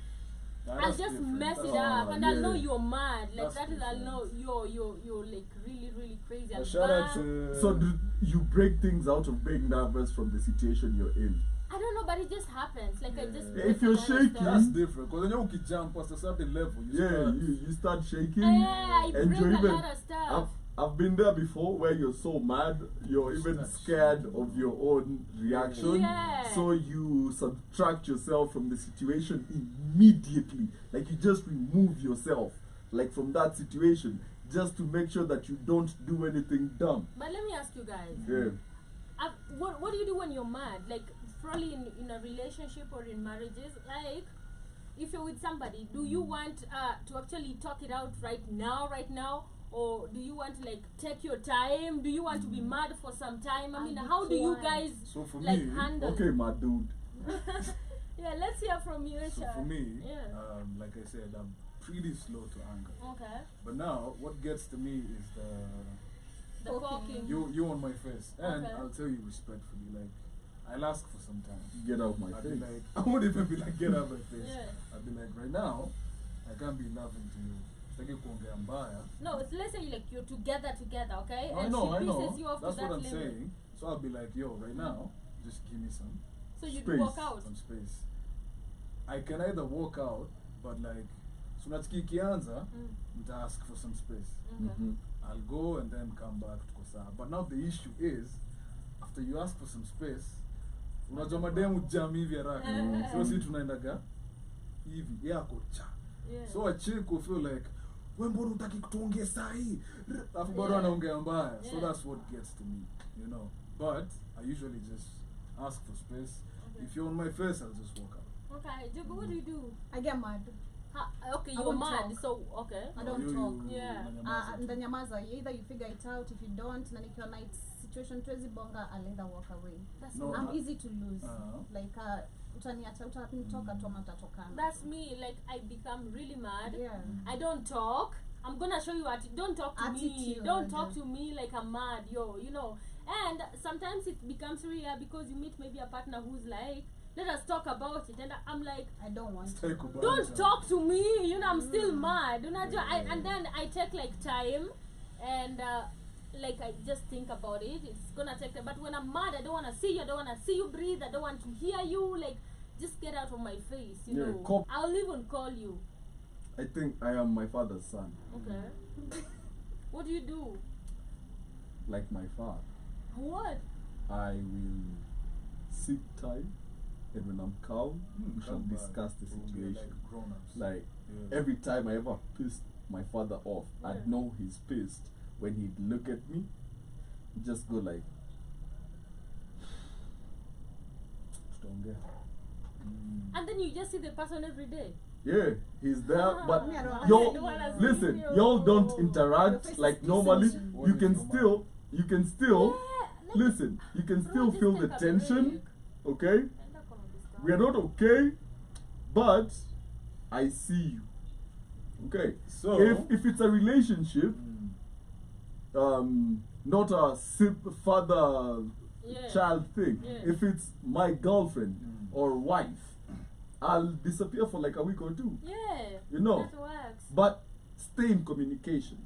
I'll
that's
just
different.
mess it
That's-
up, and I'll know
yeah.
you're mad. Like
That's
that is, I'll
different.
know you're like really crazy. I'll
Shout out
bang.
to
So do you break things out of being nervous from the situation you're in?
I don't know, but it just happens. Like I just
Yeah.
break
If you're
a lot of
shaking,
stuff.
that's different because when you jump past a certain level,
You start shaking.
I
and
break
you're
a
even
lot of stuff.
I've been there before where you're so mad, you're even scared of your own reaction.
Yeah.
So you subtract yourself from the situation immediately. Like you just remove yourself like from that situation just to make sure that you don't do anything dumb.
But let me ask you guys.
Yeah.
What do you do when you're mad? Like probably in a relationship or in marriages, like if you're with somebody, do you want to actually talk it out right now, or do you want to like take your time? Do you want to be mad for some time? I mean, how do you guys
So for
like
me,
handle?
Okay, my dude.
Yeah, let's hear from you,
So
Sha.
for me,
Yeah.
like I said, I'm pretty slow to anger.
Okay.
But now, what gets to me is
The talking.
you on my face, and
Okay.
I'll tell you respectfully, like I'll ask for some time.
Get out my
I'd be
face.
like, I won't even be like, get out my face.
Yeah.
I'd be like, right now, I can't be loving to you. Sitaki kuongea mbaya.
No, it's, let's say like you're together, okay?
I
And
know,
she
I know.
pisses you off
That's
to that
what I'm
level.
saying. So I'll be like, yo, right now, just give me some
So you
Space.
walk out.
some space. I can either walk out, but like, sunatiki kianza,
Mm.
ask for some space.
Okay.
Mhm.
I'll go and then come back to Kosa. But now the issue is, after you ask for some space, unajua mademu jam hivi haraka. So si tunaendaga hivi yako cha.
Yeah.
So a chick will feel like, we mbona utaki kutuongea sahi? Alafu bado anaongea mbaya. So
Yeah.
that's what gets to me, you know. But I usually just ask for space.
Okay.
If you're on my face, I'll just walk out.
Okay, Jogo, what do you do?
I get mad.
Okay,
I
you're
won't
mad,
talk.
so okay.
I don't
You-
talk.
Yeah.
unanyamaza tu.
Ndanyamaza. Either you figure it out. If you don't, na nikiona it's situation tuwezi bonga, I'll either walk away.
That's
No,
me.
I'm easy to lose.
Uh-huh.
Like utaniacha utanitoka tu ama utatokana.
That's me. Like I become really mad.
Yeah.
I don't talk. I'm gonna show you don't talk to me.
Attitude.
Don't talk to me like I'm mad, you know. And sometimes it becomes rare because you meet maybe a partner who's like, let us talk about it, and I'm like,
I don't want
Stay
to.
kubanja.
don't talk to me, I'm still mad. And then I take like time and like I just think about it. It's gonna take time. But when I'm mad, I don't wanna see you, I don't wanna see you breathe, I don't want to hear you. Like, just get out of my face, you
Yeah,
know. I'll even call you.
I think I am my father's son.
Okay. What do you do?
Like my father.
What?
I will seek time, and when I'm calm, we shall
Come back.
discuss the
We'll be
situation.
like grown-ups.
Like
Yeah.
every time I ever pissed my father off,
Yeah.
I'd know he's pissed. When he'd look at me, he'd just go like, "Tutaongea."
And then you just see the person every day.
Yeah, he's there, but
Me, I don't
y'all
understand.
listen. Y'all don't
Your
interact
face
like
is
normally.
pissing.
What
You
is
can
your
still, you can still
Yeah,
listen. You can
Bro,
still
just
feel the
take a
tension.
break.
Okay, we are not okay, but I see you. Okay,
So
if it's a relationship, not a father
Yeah.
child thing.
Yeah.
If it's my girlfriend or wife, I'll disappear for like a week or two.
Yeah.
You know.
That works.
But stay in communication.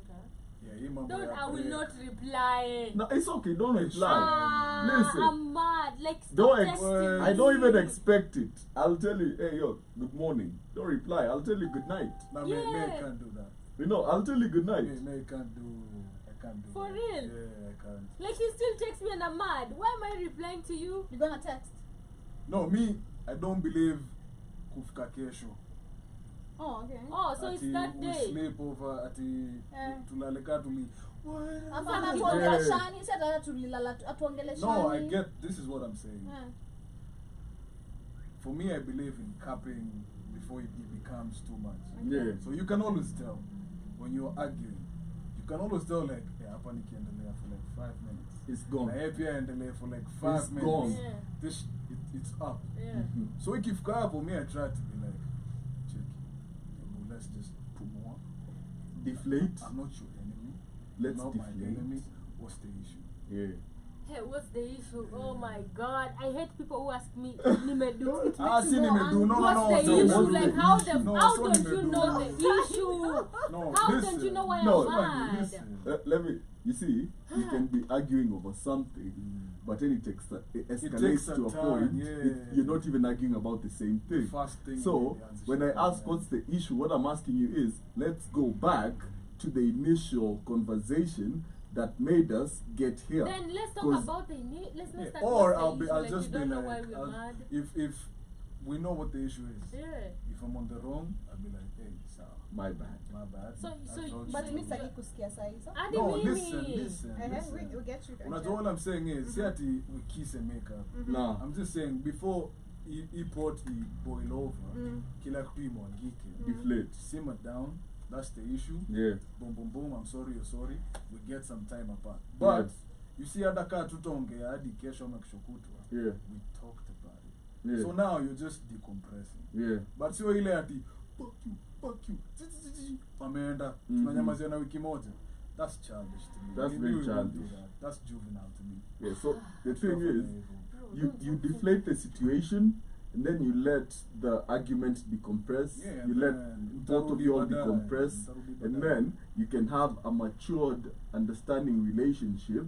Okay.
yeah, hii mambo
Don't,
ya
I will
break.
not reply.
No, it's okay. Don't reply. Listen.
I'm mad. Like, stop
Don't
texting
I don't
me.
even expect it. I'll tell you, hey yo, good morning. Don't reply. I'll tell you good night.
No,
Yeah.
me, I can't do that.
You know, I'll tell you good night.
Me, I can't do
For
that.
real?
Yeah, I can't.
Like, you still text me and I'm mad. Why am I replying to you?
You're gonna text.
No, me, I don't believe kufika kesho.
Oh, okay.
Oh, so it's that
we
day.
sleep over ati
Eh.
tulaleka tuli.
Hapana,
People-
tuongeleshani, si hata tulilala atuongeleshani.
No, I get. This is what I'm saying.
Eh.
For me, I believe in capping before it becomes too much.
Yeah.
So you can always tell when you're arguing. You can always tell like, yeah, hapa nikiendelea for like 5 minutes.
It's gone.
Na yeye pia aendelee for like 5
It's
minutes.
gone.
Yeah.
This it's up.
Yeah.
Mhm.
So ikifika hapo, me I try to be like, check. Let's just put more.
Deflate.
I'm not your enemy.
Let's
You're not my
deflate.
enemy. What's the issue?
Yeah.
Hey, what's the issue? Oh my god. I hate people who ask me, Nimedu.
See, nimedu. No,
What's
no,
the
no.
issue?
what's
Like,
the
how
issue?
No,
how
so
don't you
nimedu.
know the issue?
No,
How
listen.
don't you know why
No,
I'm mad?
listen.
Let me. You see, you can be arguing over something, but then it escalates
takes a
to a
turn,
point.
yeah.
You're not even arguing about the same thing.
First thing
So
the answer
when I
should be,
ask
yeah.
what's the issue, what I'm asking you is, let's go back to the initial conversation that made us get here.
Then let's talk
'Cause-
about let's not
Yeah,
start
or
with the
I'll
issue, like
just
you don't
be
know why
like,
we're mad.
if we know what the issue is.
Yeah.
If I'm on the wrong, I'll be like, hey, so
My bad.
my bad.
So-
I
so
thought
But
you-
mi sitaki kusikia saa hizo.
Hadi
No,
mimi.
listen.
We get you.
Unajua what I'm saying is, see ati we kiss and make up.
Nah.
I'm just saying before hii pot boil over, kila kitu imwagike.
Deflate.
Simmer down, that's the issue.
Yeah.
Boom, boom, boom, I'm sorry, you're sorry. We get some time apart. But, you see hata kaa tutaongea hadi kesho ama kesho kutwa.
Yeah.
We talked about it.
Yeah.
So now you're just decompressing.
Yeah.
But sio ile ati fuck you. Pameenda. Tunanyamazia na wiki moja. That's childish to me.
That's
We
very
won't do
childish.
that. That's juvenile to me.
Yeah, so the thing is, you deflate the situation, and then you let the argument decompress.
Yeah,
you
and
let
then
both of you all
Tarudi
decompress,
badai.
and then you can have a matured, understanding relationship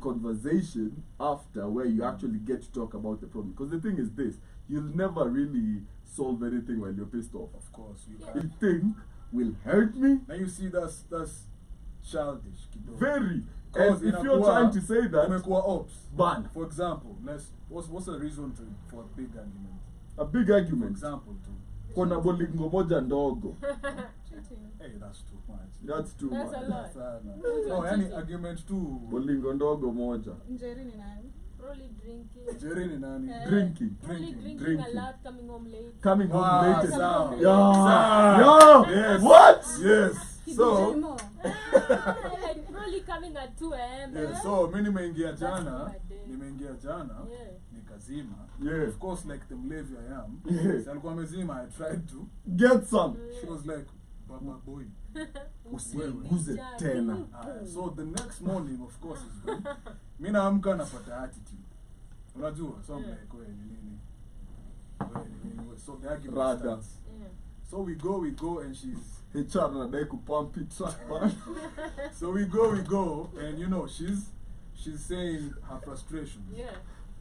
conversation after, where you actually get to talk about the problem. Because the thing is this: you'll never really solve anything while you're pissed off.
Of course, you
You
can't.
think will hurt me?
Now you see that's childish. Kidogo.
Very.
Cause
And if you're trying to say that,
imekuwa ops.
ban.
For example, what's the reason for a big argument?
A big
For
argument.
example, too.
Kuna bolingo moja ndogo.
Cheating.
Hey, that's too much.
That's too
That's
much.
a lot.
Sana. No, any argument too.
Bolingo ndogo moja.
Njeri ni nani?
Probably drinking.
Jerry ni nani?
Drinking.
Probably
Drinking.
drinking a lot, coming home late.
Coming home
Ah,
late.
sawa.
Yeah.
Sawa.
Yeah.
Yes.
What?
Yes. So,
Kijimo.
Like probably coming at 2 a.m.
yeah, so mi nimeingia
That's
jana,
my day.
yeah. Nikazima.
Yeah.
Of course, like the mlevi I am.
Yeah.
Si alikuwa amezima, I tried to.
Get some.
She was like, Baba boy.
Usiguze tena.
So the next morning, of course, is good. Mi naamka napata attitude. Unajua? So I'm like, wewe ni nini? Wewe ni nini? So the argument
Rada.
starts.
Yeah.
So we go, and she's...
HR anadai kupump it track, man.
So we go, and you know, she's saying her frustration.
Yeah.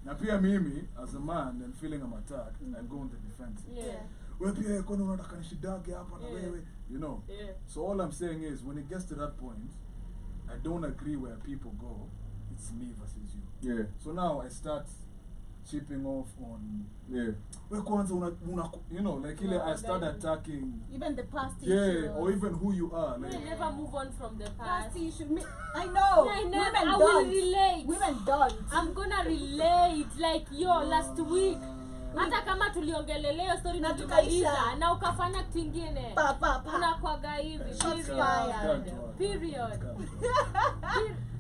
Na pia mimi, as a man, and feeling I'm attacked, I go on the defensive.
Yeah.
Wewe pia kwani unataka nishidage hapa na
Yeah.
wewe, you know.
Yeah.
So all I'm saying is, when it gets to that point, I don't agree where people go. It's me versus you.
Yeah.
So now I start chipping off on.
Yeah.
We kwanza you know, like ile I start
then-
attacking.
Even the past
Yeah,
issues.
or even who you are.
We
Like,
never move on from the past.
Past issues. I know.
I never.
Women
I will
don't.
relate.
Women don't.
I'm gonna relate like last week. Hata kama tuliongelelea story
Na
tukamaliza
tukaisha.
na ukafanya kitu kingine.
Pa.
Unakwaga hivi.
Shots
Period.
fired.
Period.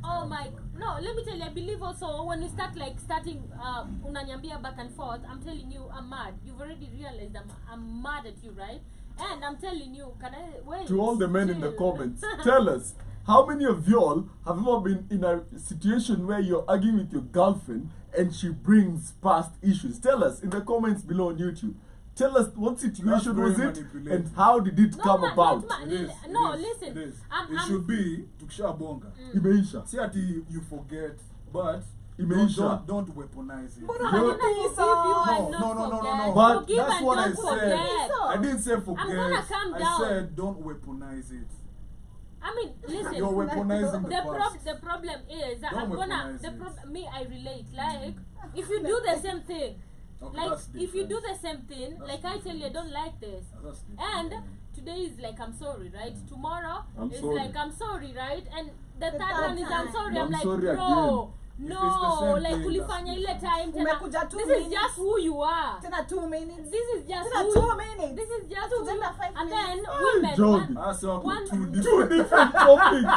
Oh my, no, let me tell you, I believe also when you start unanyambia back and forth, I'm telling you, I'm mad. You've already realized I'm mad at you, right? And I'm telling you, can I wait?
To all the men in the
Chill.
comments, tell us, how many of y'all have ever been in a situation where you're arguing with your girlfriend and she brings past issues? Tell us in the comments below on YouTube. Tell us what situation
very
was it
manipulative.
and how did it
No,
come
ma-
about?
not ma-
It is,
No,
it is,
listen.
It is.
I'm-
It should be tukishabonga.
Imeisha.
See ati you forget, but
Imeisha.
don't weaponize it.
Mbona
Yo-
I'm gonna
Peace
forgive you
off.
and
No,
not
no, no, no,
forget.
no.
But
Forgive
that's
and
what I
don't
said.
forget.
I didn't say forget.
gonna calm
I
down.
said don't weaponize it.
I mean, listen.
You're weaponizing the past.
The problem is that
Don't
I'm gonna
weaponize it.
me I relate like if you do the same thing,
Okay,
like
that's
if you do
different.
the same thing,
That's
like I tell you I don't like this,
That's different.
and today is like I'm sorry, right? Tomorrow
I'm
is
sorry.
like I'm sorry, right? And the third
third
one is I'm
time.
sorry.
I'm
I'm like
sorry
bro.
If
No,
it's the same
like
thing,
kulifanya
that's
ile time tena.
Umekuja 2
This is
minutes.
just who you are.
Tena 2 minutes.
This is just
Tena
who
2
you,
minutes.
this is just
Two
who you,
tena 5
and
minutes.
then
Hey,
women
Joby.
one,
I saw
one-
two
Two
different.
different topics.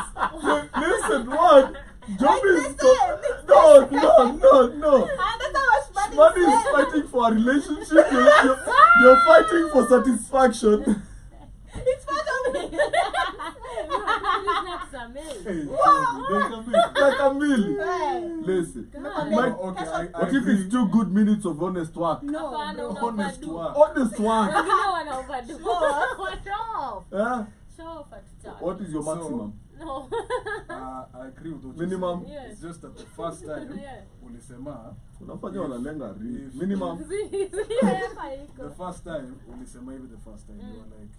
Listen, one. Joby is
listen.
no.
I understand what Shmani
Money is
said.
fighting for a relationship. You're fighting for satisfaction.
It's part of me.
Hey,
Wow.
Joby,
Like a meal.
Right.
Listen.
God.
My-
okay, I
What if
agree.
it's 2 good minutes of honest work?
No,
Hapana,
bro.
una
Honest
overdo.
work.
Honest work.
Wengine wana overdo. Show off.
Huh?
Show off at times.
What is your
So-
maximum?
No.
I agree with what
Minimum?
you said.
Yes.
It's just that the first time
Yeah.
ulisema
Unafanya wanalenga real.
If-
Minimum.
Hapa iko.
the first time ulisema hivi the first time you were like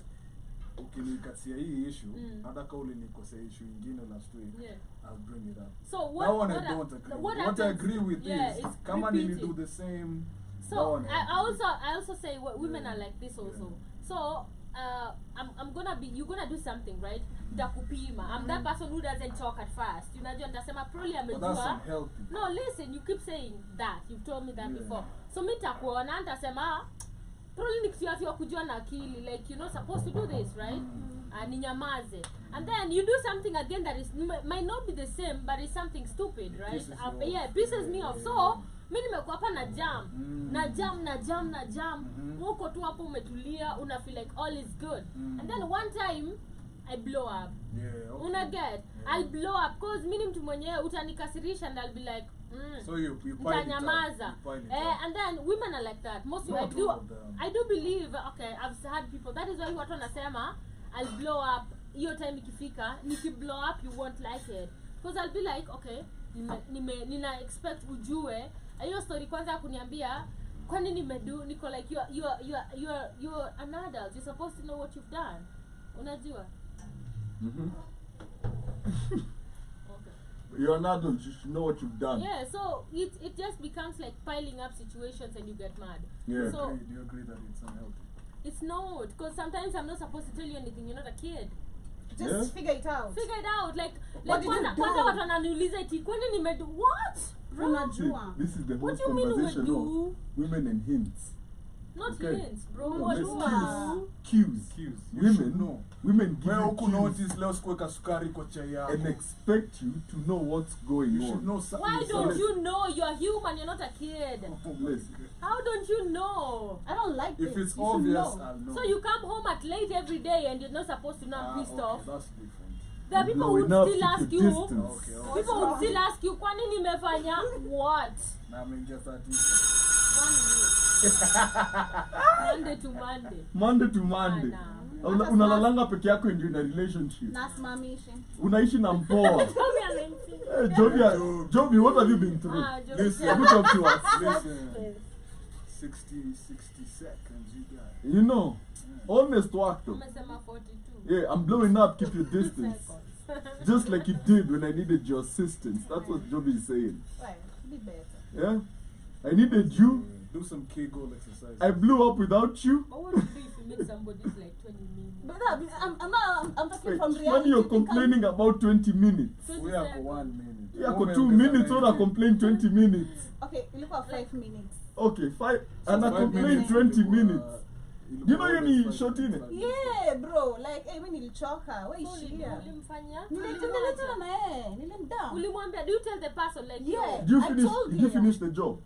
ukinikatia hii issue hata kama ulinikosea issue ingine last week
Yeah.
I'll bring it up.
So
That
what?
one
what
I don't agree.
what
What I
happens-
agree with
yeah,
is
it's
kama nili
repeating.
do the same. that
So
one
I also say women are like this also. So I'm gonna be, you're gonna do something, right? Nitakupima. I'm that person who doesn't talk at first. Unajua nitasema probably
But that's
amejua.
unhealthy.
No, listen, you keep saying that. You've told me that
Yeah.
before. So mi nitakuona nitasema probably nikiwa kujua na akili, like you're not supposed to do this, right? Ninyamaze. And then you do something again that is might not be the same, but it's something stupid, right?
Pisses you off.
Yeah, it pisses me off. So mi nimekuwa hapa na jam. Na jam. Uko tu hapo umetulia, una feel like all is good. And then one time I blow up.
Yeah, okay.
Una get? I'll blow up because mimi mtu mwenyewe utanikasirisha and I'll be like
So you pile it up.
Mtanyamaza.
You pile it up.
And then women are like that. Most
Not all of them.
I do believe, okay, I've had people, that is why watu wanasema I'll blow up, hiyo time ikifika, niki blow up you won't like it. Because I'll be like, okay, nina expect ujue, hiyo story kwanza kuniambia, kwani nimedu, niko like you're an adult, you're supposed to know what you've done. Unajua? Okay.
You're an adult, you should know what you've done.
Yeah, so it just becomes like piling up situations and you get mad.
Yeah.
So
Do you agree that it's unhealthy?
it's not, because sometimes I'm not supposed to tell you anything, you're not a kid.
Just
Yeah.
figure it out.
Figure it out, like
What did you
kwanza
do?
watu wananiuliza eti kwani nimedu what? Bro,
Unajua.
This is the whole
What do you mean
conversation
umedu?
of women and hints.
not
Okay.
hints, bro.
No,
What
let's
do
cues.
You
Women
should know.
Women give
Wewe
you
huku
cues
notice leo sikuweka sukari kwa chai yako.
and expect you to know what's going
You should
on.
know something.
Why don't you know? You're human, you're not a kid.
Listen.
How don't you know?
I don't like
If
this.
it's
You should
obvious,
know.
I'll know.
So you come home at late every day and you're not supposed to not pissed
okay,
off.
That's different.
There are people who
Blowing
would
up,
still
keep
ask
your
you.
distance.
Okay.
People would still ask you, kwani nimefanya what?
Now I'm in just that.
1 week. Monday to Monday.
Monday to Monday.
Hata
Unalalanga peke yako and you're in a relationship.
Nasimamishe.
Unaishi na mpoa.
Joby amenitia.
Hey, Joby, what have you been through?
Joby.
Listen.
Have you talked to us?
Listen. 60 seconds, you got.
You know, honest work though.
Umesema 42.
Yeah, I'm blowing up, keep your distance.
Seconds.
Just like you did when I needed your assistance. That's what Joby is saying.
Right. Be better.
Yeah? I needed you.
Do some Kegel exercise.
I blew up without you.
What would you do if you meet somebody who's like 20 minutes?
But I'm talking
Wait,
from
when
reality.
you're complaining about 20 minutes.
20
We have
seconds.
1 minute.
Yeah, for
Women
2
get
minutes,
an
or I
idea.
complain 20 minutes.
Okay, you look at 5 minutes.
Okay, 5. And I
5
complain
minutes,
20
people,
minutes. You know
always
any
fight
shot in it?
5 minutes.
Yeah, bro. Like, hey, when nilichoka. Where is
So
she here?
ulimfanya?
Niletana na yeye. Nilimdown.
Ulimwambia, do you tell the person like
Yeah.
yo?
Did you
I
finish?
told
Did you
you.
finish the job?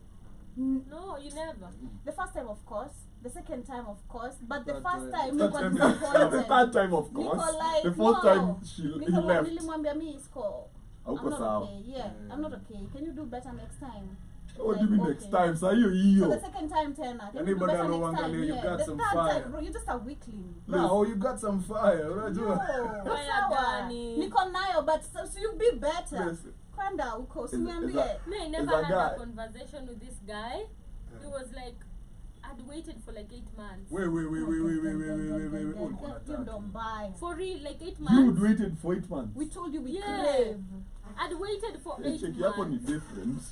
No, you never.
The first time, of course. The second time, of course. But the
Third
first
time.
time,
Third
niko
time.
disappointed.
The third time, of
Niko
course.
like,
The fourth
no.
time, he left.
Nilimwambia mi isko. I'm
Hauko
not
sawa.
okay. Yeah, I'm not okay. Can you do better next time?
What do you mean
Like,
next
okay.
time? Saa hiyo
So the
hiyo.
second time, Tena. Can you do
Anybody
better
know
next time?
Wangalia, you
Yeah.
got
The
some
third
fire.
time, bro, you're just a weakling.
No, you got some fire.
No,
Unajua?
Fire
sawa.
gani?
Niko nayo, but so you be better.
Listen.
Kwenda huko,
Is
usiniambie.
that-
Me, I
Is
never
a
had
guy.
a conversation with this guy. It was like, I'd waited for like 8 months.
Wait.
You don't buy.
For real, like 8
You
months.
waited for 8 months.
We told you we
Yeah.
crave.
I'd waited for
Hey,
8
check yako ni
months.
different.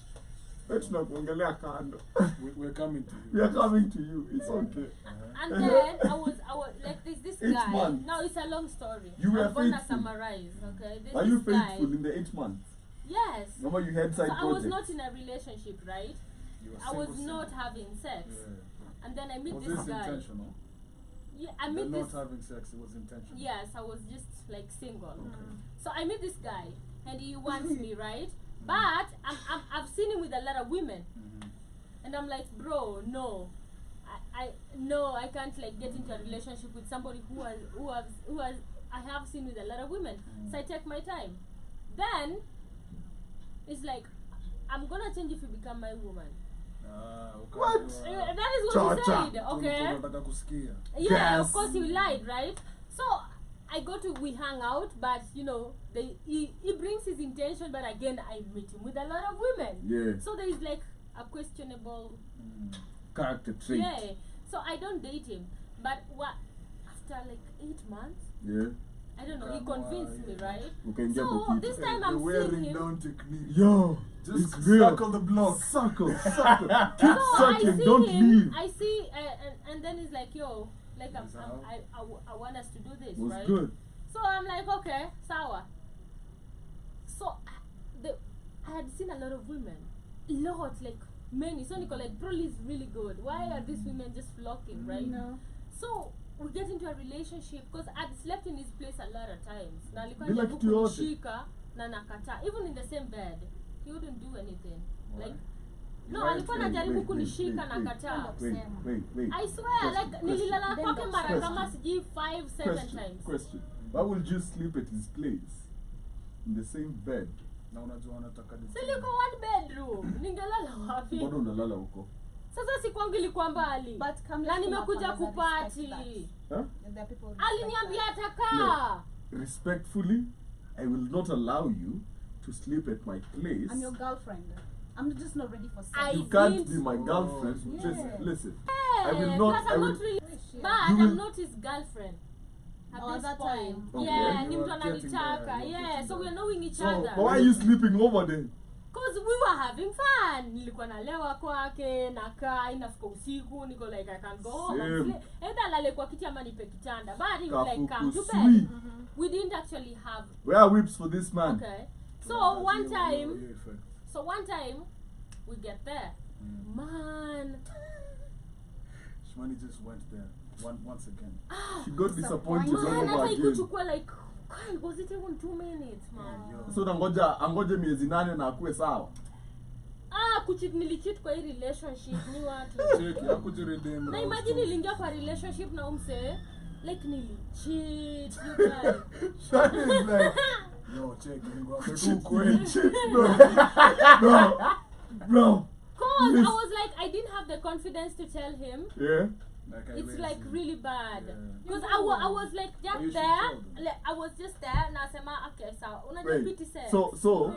Wewe tunakuongelea kando.
We're coming to
We
you.
are coming to you. It's okay.
And then I was like this
8
guy.
months.
Now it's a long story.
You were
I'm gonna
faithful.
summarize, okay? There's
Are you
this guy.
faithful in the 8 months?
Yes.
Remember you had
So
side
I was
projects.
not in a relationship, right?
You were
I was
single,
not
single.
having sex.
Yeah.
And then I meet
Was
this
this
guy.
intentional?
Yeah, I
You're
meet
not
this.
having sex, it was intentional.
Yes, I was just like single.
Okay.
So I meet this guy, and he wants me, right? But I've seen him with a lot of women,
Mhm.
and I'm like, bro, no, I can't like get into a relationship with somebody who I have seen with a lot of women. So I take my time. Then it's like, I'm gonna change if you become my woman.
Okay.
What?
That is what he
Cha-cha.
said, okay?
Unataka kusikia.
Yeah,
Yes.
of course he lied, right? So we hang out, but you know, he brings his intention, but again I meet him with a lot of women.
Yeah.
So there is like a questionable,
Character trait.
yeah. So I don't date him, but after like 8 months,
Yeah.
I don't know. He convinced me, right?
You can get
So
the
this
people.
time
The
I'm seeing
wearing
him.
down technique.
Yo.
Just
it's real.
circle the block.
Suckle. Keep
So I
sucking.
see
Don't
him.
leave.
I see, and then he's like, yo, Like I want us to do this,
Was
right?
good.
So I'm like, okay, sawa. So I had seen a lot of women, like many. So Nico, like, Broly is really good. Why are these women just flocking, right?
No.
So we get into a relationship because I'd slept in his place a lot of times. Na alikuwa
Bila
anajaribu
kitu yote.
kunishika na nakataa. Even in the same bed, he wouldn't do anything.
Why?
Like, no,
Why?
alikuwa
Wait,
anajaribu
wait,
kunishika
wait,
na kataa.
Wait.
I swear, like, nililala
Then
kwake
the
mara
question.
kama sijui 5-7 times.
Question. Why would you sleep at his place? In the same bed?
Na unajua anataka
So liko one bedroom. Ningelala wapi?
Mbona unalala huko?
Sasa si kwangu ilikuwa mbali.
But come
Na
let's
nimekuja
not
kupati.
respect
Huh?
that. There are people who respect
Aliniambia
that.
atakaa.
Respectfully, I will not allow you to sleep at my place.
I'm your girlfriend. I'm just not ready for sex.
You
I
can't
didn't-
be my girlfriend.
Yeah.
Listen.
Hey,
I will not-
Plus,
I
I'm
will-
not really.
Shit.
But
You
I'm
will-
not his girlfriend. At
Oh,
this
that
point.
time.
Okay.
Yeah,
You
ni
are
mtu
getting there,
ananitaka.
you are
Yeah,
getting
so
there.
we're knowing each
So,
other.
but why are you sleeping over then?
Cause we were having fun. Nilikuwa nalewa kwake, nakaa, inafika usiku, niko like I can go home and
Same.
sleep. Either lale kwa kiti ama nipe kitanda. But he would like come to
Kafukusui.
bed. We didn't actually have.
Where are whips for this man?
Okay. So one time we get there. Man.
Shmani just went there once again.
She got disappointed all
Man,
Man,
over
hata
again.
ikuchukua like, God, was it even 2 minutes, man?
Yo.
So angoje miezi 8 na akuwe sawa.
Nilicheat kwa hii relationship ni watu.
Check, hakujiredeem.
Na imagine niliingia kwa relationship na umse like nilicheat, you guys.
Shani is like,
Yo, check, ningo hapo tu
cheat,
kweli.
cheat, bro.
Cause
Yes.
I was like, I didn't have the confidence to tell him.
Yeah.
Like I
It's
raised
like
him.
really bad.
Yeah.
Because I was like
But you
just
should
there.
tell them.
Like, I was just there. Nasema okay, so unajua
Wait,
pity sex.
so-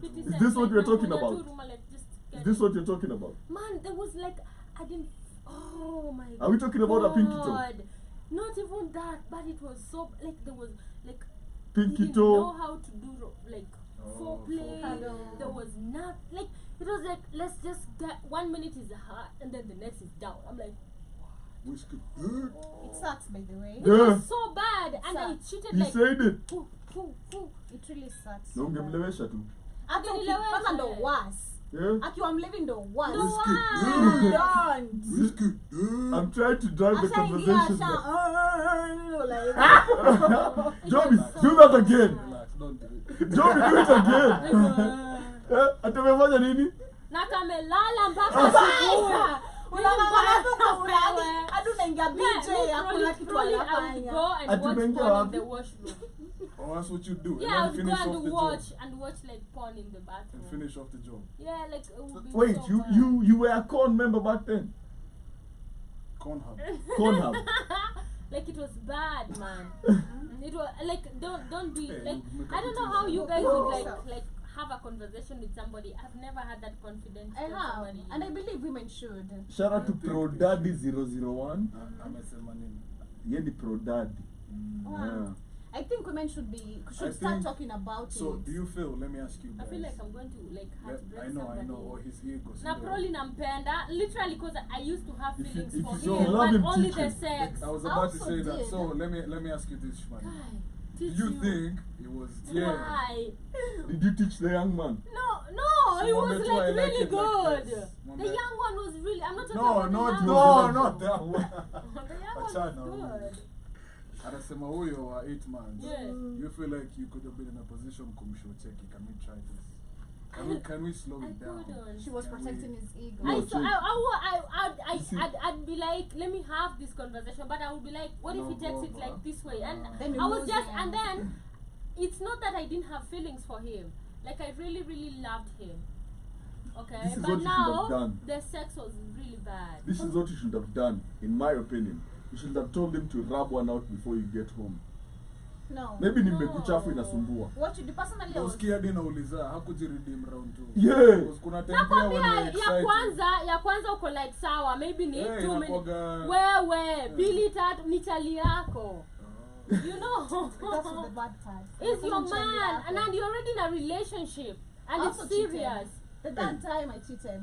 Pity
is
sex,
this what
like,
we're talking
unakuja tu
about?
room and, like, just
Is
get
this
it.
what you're talking about?
Man, there was like I didn't. Oh my god.
Are we talking about a pinky toe?
Not even that, but it was so like there was like
Pinky
he didn't know
toe.
how to do like
Oh,
foreplay.
foreplay.
There was not like it was like let's just get 1 minute is hard and then the next is down. I'm like
Whiskey.
It sucks, by the way.
it
Yeah.
was so bad and I
Sucks.
cheated
He
like
said it.
It really sucks.
Na ungemlewesha tu.
Hata
Ungenilewesha.
ukipata ndo worse.
Yeah.
Akiwa mlevi ndo worse.
No
Whiskey.
why?
Don't.
Whiskey.
I'm trying to drive the
Ashaingia,
conversation
asha,
back.
like,
Joby, do that again.
Relax, don't do it.
Joby, do it again. Atamefanya nini?
Na kamelala mpaka asubuhi.
unang'ang'ana tu kwa
Wewe.
uradi, hadi unaingia BJ,
Yeah,
hakuna kitu
probably I would
anafanya.
go and
Ati
watch
unaingia
porn in
wapi?
the washroom.
Oh, that's what you do.
Yeah, I
and
would
then
go
finish off
and
the
watch
job.
and watch like porn in the bathroom.
And finish off the job.
Yeah, like it would be
Wait,
so
you
bad.
you were a corn member back then?
Corn hub.
Corn hub.
Like it was bad, man. It was like don't be
Hey,
like
you make
I
a
don't
good
know how
thing.
you guys
Oh.
would like have a conversation with somebody. I've never had that confidence.
I
with
have,
somebody.
and I believe women should.
Shout out to
I think
Pro
they
Daddy 001.
Amesema nini?
Ye ni Pro Daddy. Yeah.
I think women should
I
start
think-
talking about
So,
it.
do you feel, let me ask you
I
guys.
feel like I'm going to like have to break
I know,
somebody.
or his ego.
Na probably nampenda literally because I used to have
If you-
feelings
if
for
you
him,
love
but
him,
only
teach
the
him.
sex.
I was
I
about to
also
say that.
did.
So, let me ask you this, Shmani.
Guy,
Do
teach
you think it was,
Why?
Did you teach the young man?
No,
So
it
what
was
that's why I
like
like
really
it like
good.
this.
The young one was really. I'm not talking
No,
about
not
the
no,
young one.
not that one.
The young one
Achana
was
huyo.
good.
Anasema huyo wa 8 months.
Yeah.
You feel like you could have been in a position kumshow check. Can we try this? Can we slow
I
it down?
couldn't.
She was
Can
protecting
we-
his ego.
No,
I'd be like, let me have this conversation, but I would be like, what if
No,
he takes it
Baba.
like this way? And
Then you
I was
lose
just,
him.
and then it's not that I didn't have feelings for him. Like I really, really loved him. Okay,
This is
but
what you should have
now
done.
the sex was really bad.
This is what you should have done, in my opinion. You should have told him to rub one out before you get home.
No.
Maybe ni
No.
mbegu chafu inasumbua.
What you do personally, I was,
Usikia hadi nauliza hakujiredeem round 2.
Yeah.
Because kuna time pia when
Nakwambia
we're excited.
ya kwanza uko like sawa, maybe ni
Yeah,
2 minutes.
inakuwaga-
Wewe, pili tatu ni chali yako. You know.
that's the bad part.
It's your
Someone tell me
man,
after.
and you're already in a relationship, and
I
it's
also cheated.
serious.
The third time I cheated.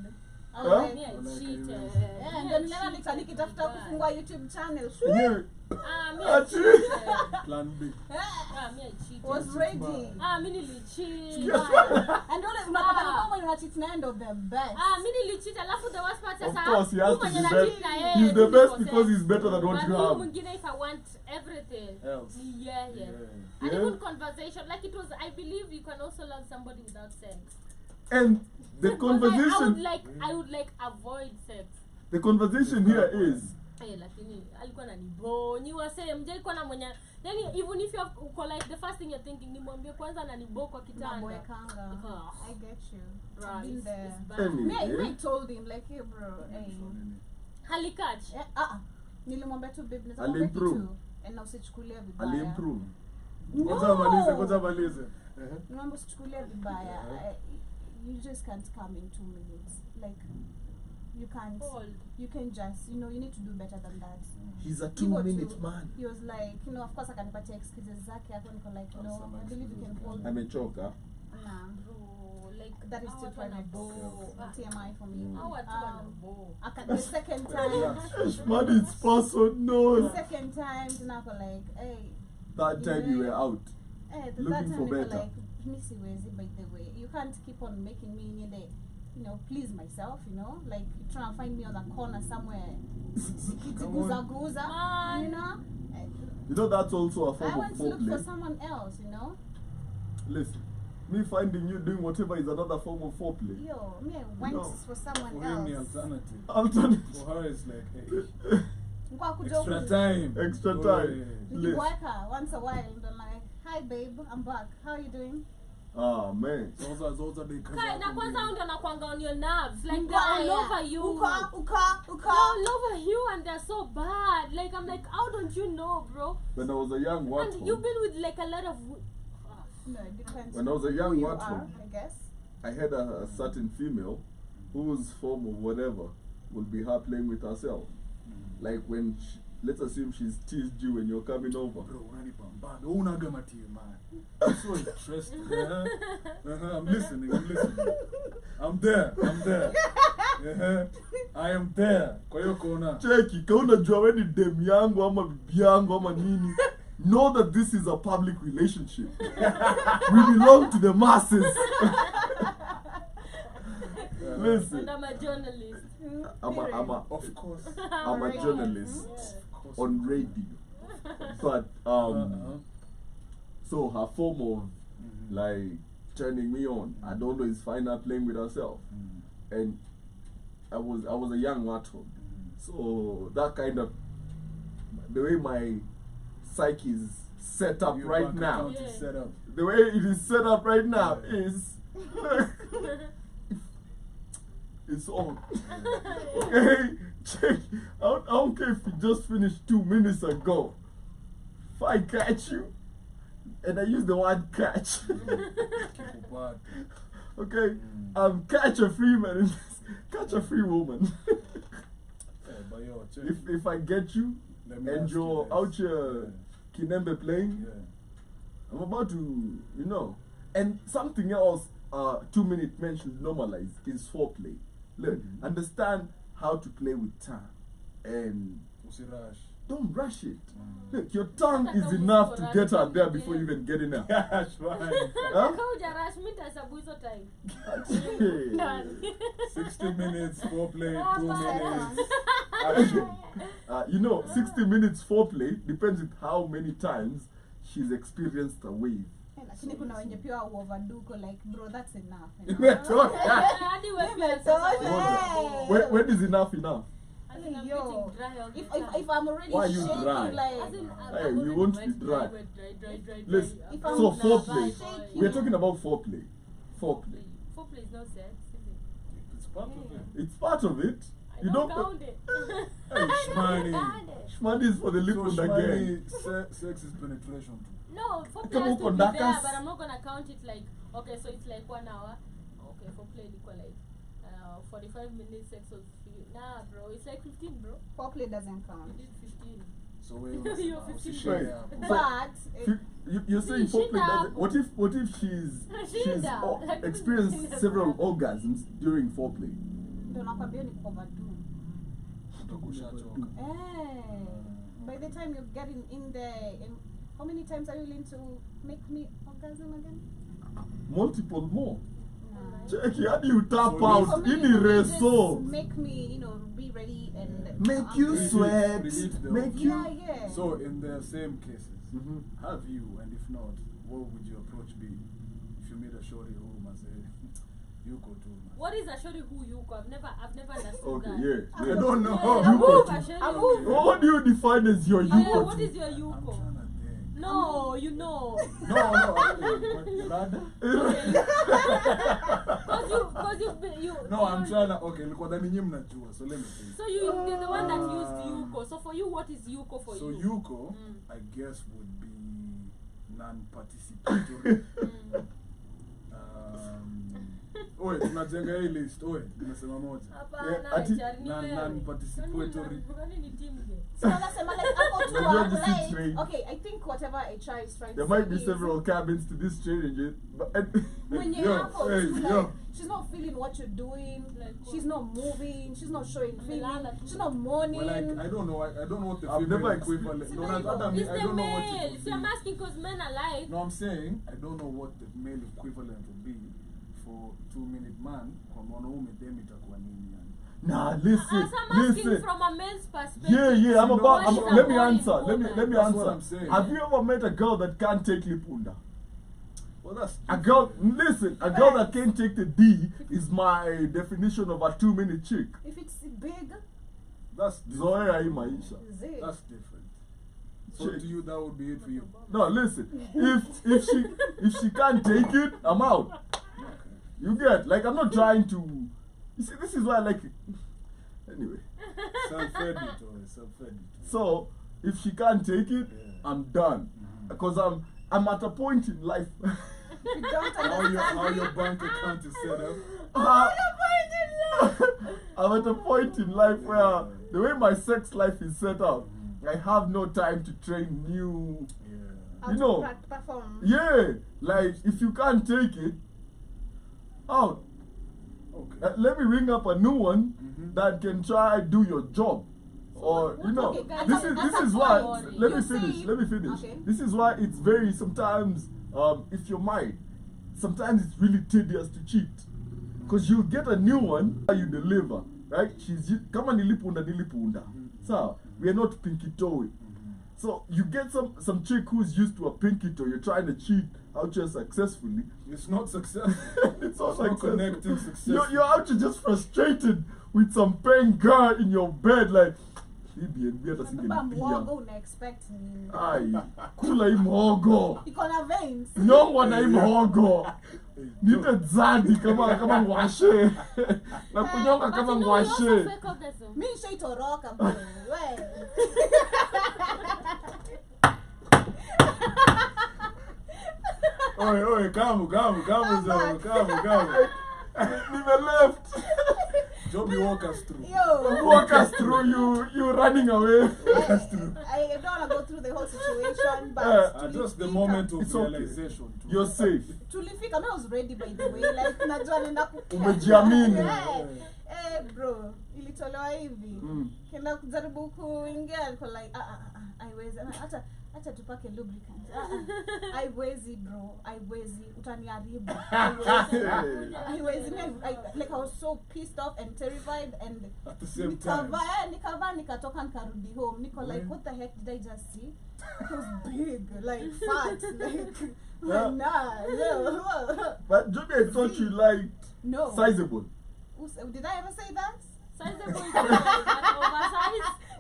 I was
Huh?
like,
Me, I
Like,
cheated.
yeah, and then niliona nikitafuta kufungua YouTube channel.
Yenyewe,
Me, I
Ati.
cheated.
Plan B.
Me, I cheated.
Was ready.
Me nilicheat.
And all unapata kama una cheat na ndo the best.
Me nilicheat. Alafu the worst part
of
sasa.
course, he has to
mwenye
be
na
best.
cheat na yeye,
He's the
tu
best
niko
because
safe.
he's better than what
But
you
huyu
have.
mwingine if I want everything.
Else.
Yeah.
Yeah.
And even conversation, like it was, I believe you can also love somebody without sex.
And the
Because
conversation,
I would like avoid sex.
the conversation here is,
Lakini alikuwa ananibo wase mjaikuwa na mwenye yani even if you have like the first thing you're thinking nimwambie kwanza ananibo kwa kitanda.
Mamboekanga. I get you.
Bruh,
Been
it's
there.
bad.
Anyway.
Me told him like, hey bro, hey.
Halikach.
Nilimwambia tu babe, naweza
Alimprove.
kuambia kitu and usichukulie vibaya.
alimprove.
Kwanza malize.
Nilimwambia usichukulie vibaya. You just can't come in 2 minutes. Like you can't.
Hold.
You can just, you need to do better than that.
He's a
Hivyo
2-minute
tu.
man.
He was like, of course akanipatia excuses zake hapo niko like, I believe you can hold.
Amechoka.
Nah.
Bro, like
That is still private. TMI for me. The second time.
Man, it's person knows.
Second time, tunako like, hey.
That time you were out.
That
Looking
time
for
niko
better.
like, missy wezi by the way. You can't keep on making me in the, please myself, like you trying to find me on a corner somewhere. Guza,
You know that's also a
I
form of
want to look for
foreplay.
someone else,
Listen, me finding you doing whatever is another form of foreplay.
Yo, me I went
No.
for someone
For him, the
else.
alternative.
Alternative.
For her, it's like, hey,
Nkwa kuja
extra
huku,
time.
Extra
Oh,
time.
yeah.
Listen.
nikiweka once a while and I'm like, hi babe, I'm back. How are you doing?
Ah, man.
Zoza they come
Kai,
out
na
and
kwanza
they-
ndio nakwanga on your nerves. Like they're
Mbaya.
all over you.
Uka.
They're all over you and they're so bad. Like I'm like, how don't you know, bro?
When I was a young
And you've
Watford,
been with like a lot of
No, it depends.
When I was a young
who you
Watford.
are, I guess.
I had a certain female whose form of whatever will be her playing with herself. Like when, let's assume she's teased you when you're coming over.
Bro, unanipambanga. Unaga matie, man. I'm so interested. I'm listening. I'm there. I am there. Kwa hiyo kona.
Cheki, kauna jua we ni dem yangu ama bibi yangu ama nini. Know that this is a public relationship. We belong to the masses. Listen,
and I'm a journalist.
I'm a
Of course.
I'm a journalist
Of course.
on radio. But so her form of like turning me on, I don't know, is find her playing with herself. And I was a young Watford. So that kind of the way my psyche is set up
Your
right
bank
now.
account is set up.
The way it is set up right now is it's on. Okay, check. I don't care if you just finished 2 minutes ago. If I catch you, and I use the word catch,
Bad.
okay, catch a free man, and catch a free woman.
But yo, check.
if I get you,
Let me
and
ask you
you're
this.
out here, Kinembe playing,
Yeah.
I'm about to, and something else 2 minute men should normalize is foreplay. Learn, understand how to play with time, and
Usirash.
don't rush it. Look, your tongue is enough to get her there before you even get in there.
That's right.
Huh?
Kama hujarash mimi nitahesabu hizo time.
Okay.
Done.
60 minutes foreplay, 2 minutes. Action.
60 minutes foreplay depends with how many times she's experienced a wave.
Lakini kuna wenye pia overdo like bro, that's enough.
Imetosha.
Hadi wewe pia sasa
Imetosha.
When is enough enough?
As in, I'm
Yo,
getting dry all the
if
time.
I'm already
Why you
shaking
dry?
like
As in,
Hey,
I'm
you
already
won't
wet,
be dry.
dry.
Listen,
If
I'm
I'm
so
not
foreplay.
shaking.
We're talking about foreplay. Foreplay.
Foreplay is not sex, is it?
It's part of it.
It's part of it.
I
You
don't
don't
count it.
Hey,
I
Shmani.
don't count it.
Shmani is for the little
So,
again.
Shmani, sex is penetration too.
No, foreplay
Kama
has to
uko
be there,
ndakas.
but I'm not gonna count it like, okay, so it's like 1 hour. Okay, foreplay equal like 45 minutes, sex was 15. Nah, bro, it's like 15, bro.
foreplay doesn't
You
count.
did 15.
So we
You're 15.
But
You're saying
She
foreplay
does.
doesn't. What if she's
She does.
experienced several orgasms during foreplay?
Ndio nakwambia ni overdo.
Utakushachoka.
By the time you're getting in there, how many times are you willing to make me orgasm again?
Multiple more.
Nah.
Check it, how do you tap
So
out?
So maybe
In the
just
reso.
make me, be ready and
Make you
Relieve-
sweat.
relieve the-
Make you.
Yeah.
So in the same cases,
Mhm.
have you, and if not, what would your approach be if you meet a shorty who must say, you go too much?
What is a shorty who you go? I've never understood
Okay,
that.
yeah.
I don't know.
Yeah,
You
a
go
move,
to-
a shorty.
a move.
What do you define as your
Yeah,
yuko?
what is your
I'm
yuko?
trying to think.
No, you know.
No, rather?
Cause you.
No, I'm trying to. Okay, look what I mean. So let me think.
So you're the one that used yuko. So for you, what is yuko for
So
you?
yuko,
Mm.
I guess, would be non-participatory. Oye, tunajenga hii list. Oye, nimesema moja.
Hapana,
ati-
Richard, ni wewe.
Non-participatory.
Kwani ni team game?
So nasema like ako tu
Unajua
hapo,
this is
like,
train.
okay, I think whatever HR is trying
There
to
might
say
be
is
several cabins to this training, but
when
Yo,
you're hapo
hey,
tu,
yo.
like, she's not feeling what you're doing,
Like
she's not moving, she's not showing feeling,
Amelala tu.
she's not mourning.
Well, I don't know. I don't know what the
I've
female
never
equivalent.
It's
No,
the
not
male.
me.
It's
I
the
don't know what it
male.
would
So I'm
be.
asking because men are like.
No, I'm saying I don't know what the male equivalent would be for 2-minute man. Kwa mwanaume dem itakuwa nini yani?
nah, listen,
As I'm asking
listen.
from a man's perspective.
Yeah, I'm
No,
about.
what
I'm,
is
let
a
me
boring
answer. Let me
woman?
That's
answer.
what I'm saying.
Have you ever met a girl that can't take lipunda?
Well, that's
A girl, listen, a girl that can't take the D is my definition of a 2-minute chick.
If it's big,
that's different.
Zoea hii maisha.
is it?
That's different. So
Chick.
to you, that would be it for you.
No, listen. If she can't take it, I'm out.
Okay.
You get, like, I'm not trying to. You see, this is why I like it. Anyway,
Self-edit or self-edit.
so if she can't take it,
Yeah.
I'm done. Because I'm at a point in life.
You don't
How
understand.
your bank account is set up.
I'm at a point in life where the way my sex life is set up, I have no time to train new.
Yeah.
How
You
to
know.
perform.
Yeah, like if you can't take it, out.
Okay.
Let me ring up a new one
Mhm.
that can try do your job. Or you know,
okay, guys,
this
that's
is
a
why.
point.
Let me
You
finish.
see-
Let me finish.
okay.
This is why it's very sometimes. If you're married, sometimes it's really tedious to cheat, because you get a new one, you deliver, right? Kama nilipunda. So we are not pinky toe. So you get some chick who's used to a pinky toe. You're trying to cheat out here successfully.
It's not successful.
It's not
It's not
successful.
connecting successfully.
You're out here just frustrated with some paying girl in your bed, like. BNB hata
Baba mwogo
singelipia.
una expect nini?
Ai, kula hii mhogo.
Iko na veins.
Nyongwa na hii mhogo. Nite zadi kama ngwashe. Na kunyonga
But
kama
you know, we also
ngwashe.
fake orgasm.
Mi nishaitoroka bro. We.
Oi, kamu,
Nime left.
Joby, walk us through.
Yo.
Walk us through you running away.
I don't want to go through the whole situation, but
Just the
tulifika.
moment of
It's okay.
realization. too.
You're safe.
Tulifika, I was ready by the way, like najua nenda kukaa.
Umejiamini.
Bro, ilitolewa hivi.
Mm.
Kenda kujaribu kuingia, niko like haiwezi. Acha tupake lubricant. Haiwezi bro, haiwezi. Utaniharibu. Haiwezi. Like I was so pissed off and terrified and
At the same time.
nikavaa nikatoka nikarudi home. Niko like, what the heck did I just see? It was big, like fat, like
Yeah.
nah, no.
But Joby, I thought you liked
No.
sizable.
Did I ever say that?
Sizable is nice,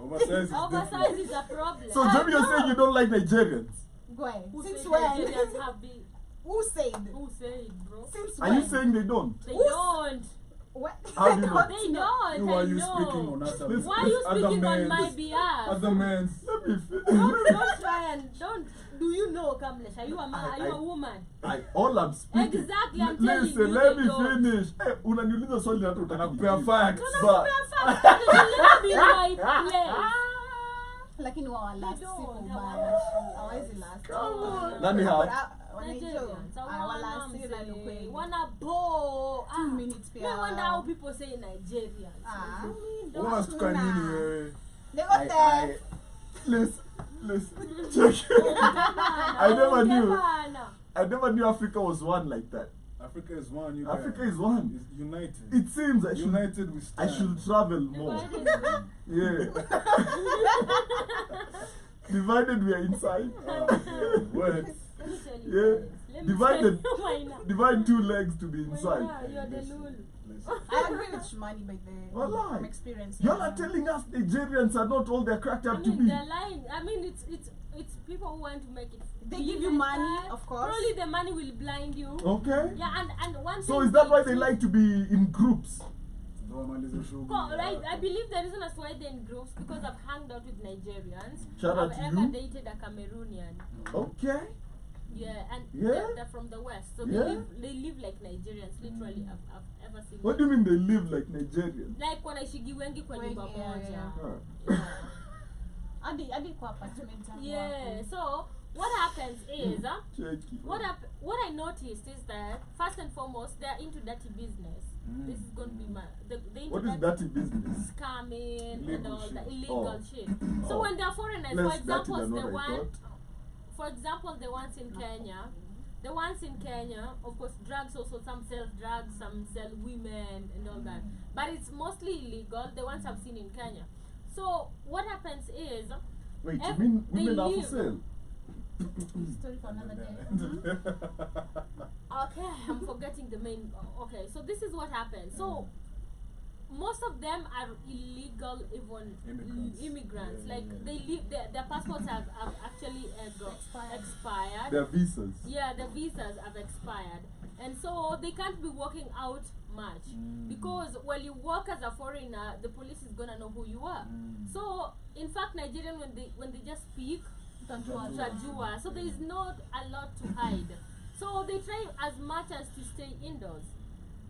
but
Oversize
oversize is a problem.
So Joby, you're saying you don't like Nigerians?
Go ahead.
Who
Since
said
when?
Nigerians have big?
Who said?
Who said, bro?
Since
Are
when?
you saying they don't?
They
Who's-
don't.
What?
How do you know?
They don't.
You are
I
you
know.
speaking on other
This-
Why are you
other
speaking on my
men's-
behalf?
Other men's.
Let me finish.
Don't try and don't. Do you know, Kamlesh? Are you a man? Are you
I-
a woman?
All I'm speaking.
Exactly, I'm telling
Listen,
you,
let
they
me
don't.
finish. Hey, unaniuliza swali hata
Nakupea
utaka
facts.
But
Let me be my place.
Lakini wa last
They don't.
siku bana. Hawezi last.
let me have.
Nigerians
wala sila ni kweli.
wanna bo
2 minutes
I
pia.
wonder how people say Nigerians.
Ah.
Unatuka nini wewe?
They got there.
Listen, check. I never knew Africa was one like that.
Africa is one. You guys.
Africa is one.
Is united.
It seems
United we
I
stand.
should travel more. Yeah. Divided we are inside.
Word.
Let me tell you
Yeah.
guys. Let me
Divided.
tell you why not.
Divide 2 legs to be
Why
inside.
not? You're the
Listen,
lulu.
listen.
I agree with Shmani by the
Walai.
from experience.
Y'all are telling us Nigerians are not all they're cracked
I
up to
mean,
be.
they're lying. I mean, it's people who want to make it.
They
believe
give you
like
money,
that.
of course.
Probably the money will blind you.
Okay.
Yeah, and one
So
thing
is that why they
do-
like to be in groups?
Right, I believe the reason as why they're in groups because I've hung out with Nigerians.
Shout out
I've
to
ever
you.
dated a Cameroonian.
Okay.
Yeah, and
Yeah?
they're from the west, so
Yeah?
they live like Nigerians. Literally, I've ever seen.
What do you mean they live like Nigerians?
Like wanaishigi wengi kwa
Wengi,
nyumba
yeah,
moja.
yeah.
Huh.
Hadi kwa apartment hapo.
Yeah. So what happens is,
Checky.
what I noticed is that first and foremost they're into dirty business. This is going to be my the
What is dirty business?
scamming and
Illegal
all the
shit.
illegal
Oh.
shit. So
Oh.
when they're foreigners,
Less
for example,
dirty than
the
what I
one,
thought.
for example, the ones in Kenya. The ones in Kenya, of course, drugs also, some sell drugs, some sell women and all that. But it's mostly illegal, the ones I've seen in Kenya. So what happens is,
Wait, you
Ev-
mean
they
women are for
live-
sale?
Story for another day.
okay, I'm forgetting the main, okay, so this is what happens. So most of them are illegal immigrants.
Yeah,
Like
yeah.
they live, their passports have actually expired.
Their visas.
Yeah, the visas have expired, and so they can't be walking out much because when you walk as a foreigner, the police is gonna know who you are. So in fact, Nigerian when they just speak, utajua. So there is not a lot to hide. So they try as much as to stay indoors.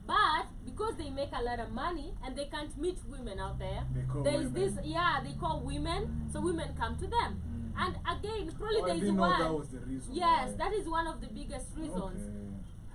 But because they make a lot of money and they can't meet women out there,
They call
there is
women.
this, they call women, so women come to them. And again, probably
Oh, I
there is
didn't know
one.
that was the reason.
Yes,
why.
that is one of the biggest reasons.
Okay.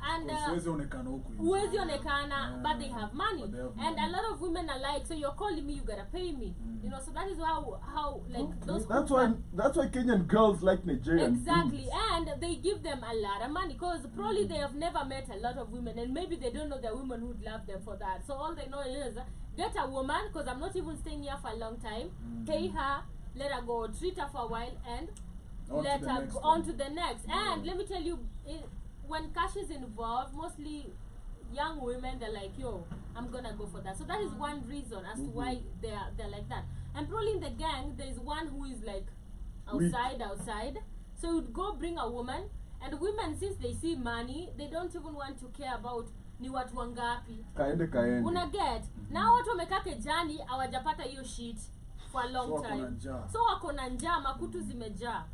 And
Siwezi onekana huku nje.
huwezi onekana, but they have money.
But they have
And a
money.
lot of women are like, so you're calling me, you gotta pay me. You know, so that is how like those
That's
people-
why Kenyan girls like Nigerian
Exactly,
dudes.
and they give them a lot of money because probably they have never met a lot of women, and maybe they don't know the women who'd love them for that. So all they know is get a woman because I'm not even staying here for a long time. Pay her, let her go, treat her for a while, and
On to
let
the
her
next
go
one.
on to the next. And let me tell you, when cash is involved, mostly young women they're like, yo, I'm gonna go for that. So that is one reason as to why they're like that. And probably in the gang there is one who is like
Weak.
outside. So you'd go bring a woman, and women, since they see money, they don't even want to care about ni watu wangapi.
Kaende.
Una get? Now watu wamekaa kejani hawajapata hiyo shit for a long
So wako na
time.
njaa.
So wako na njaa, makutu zimejaa.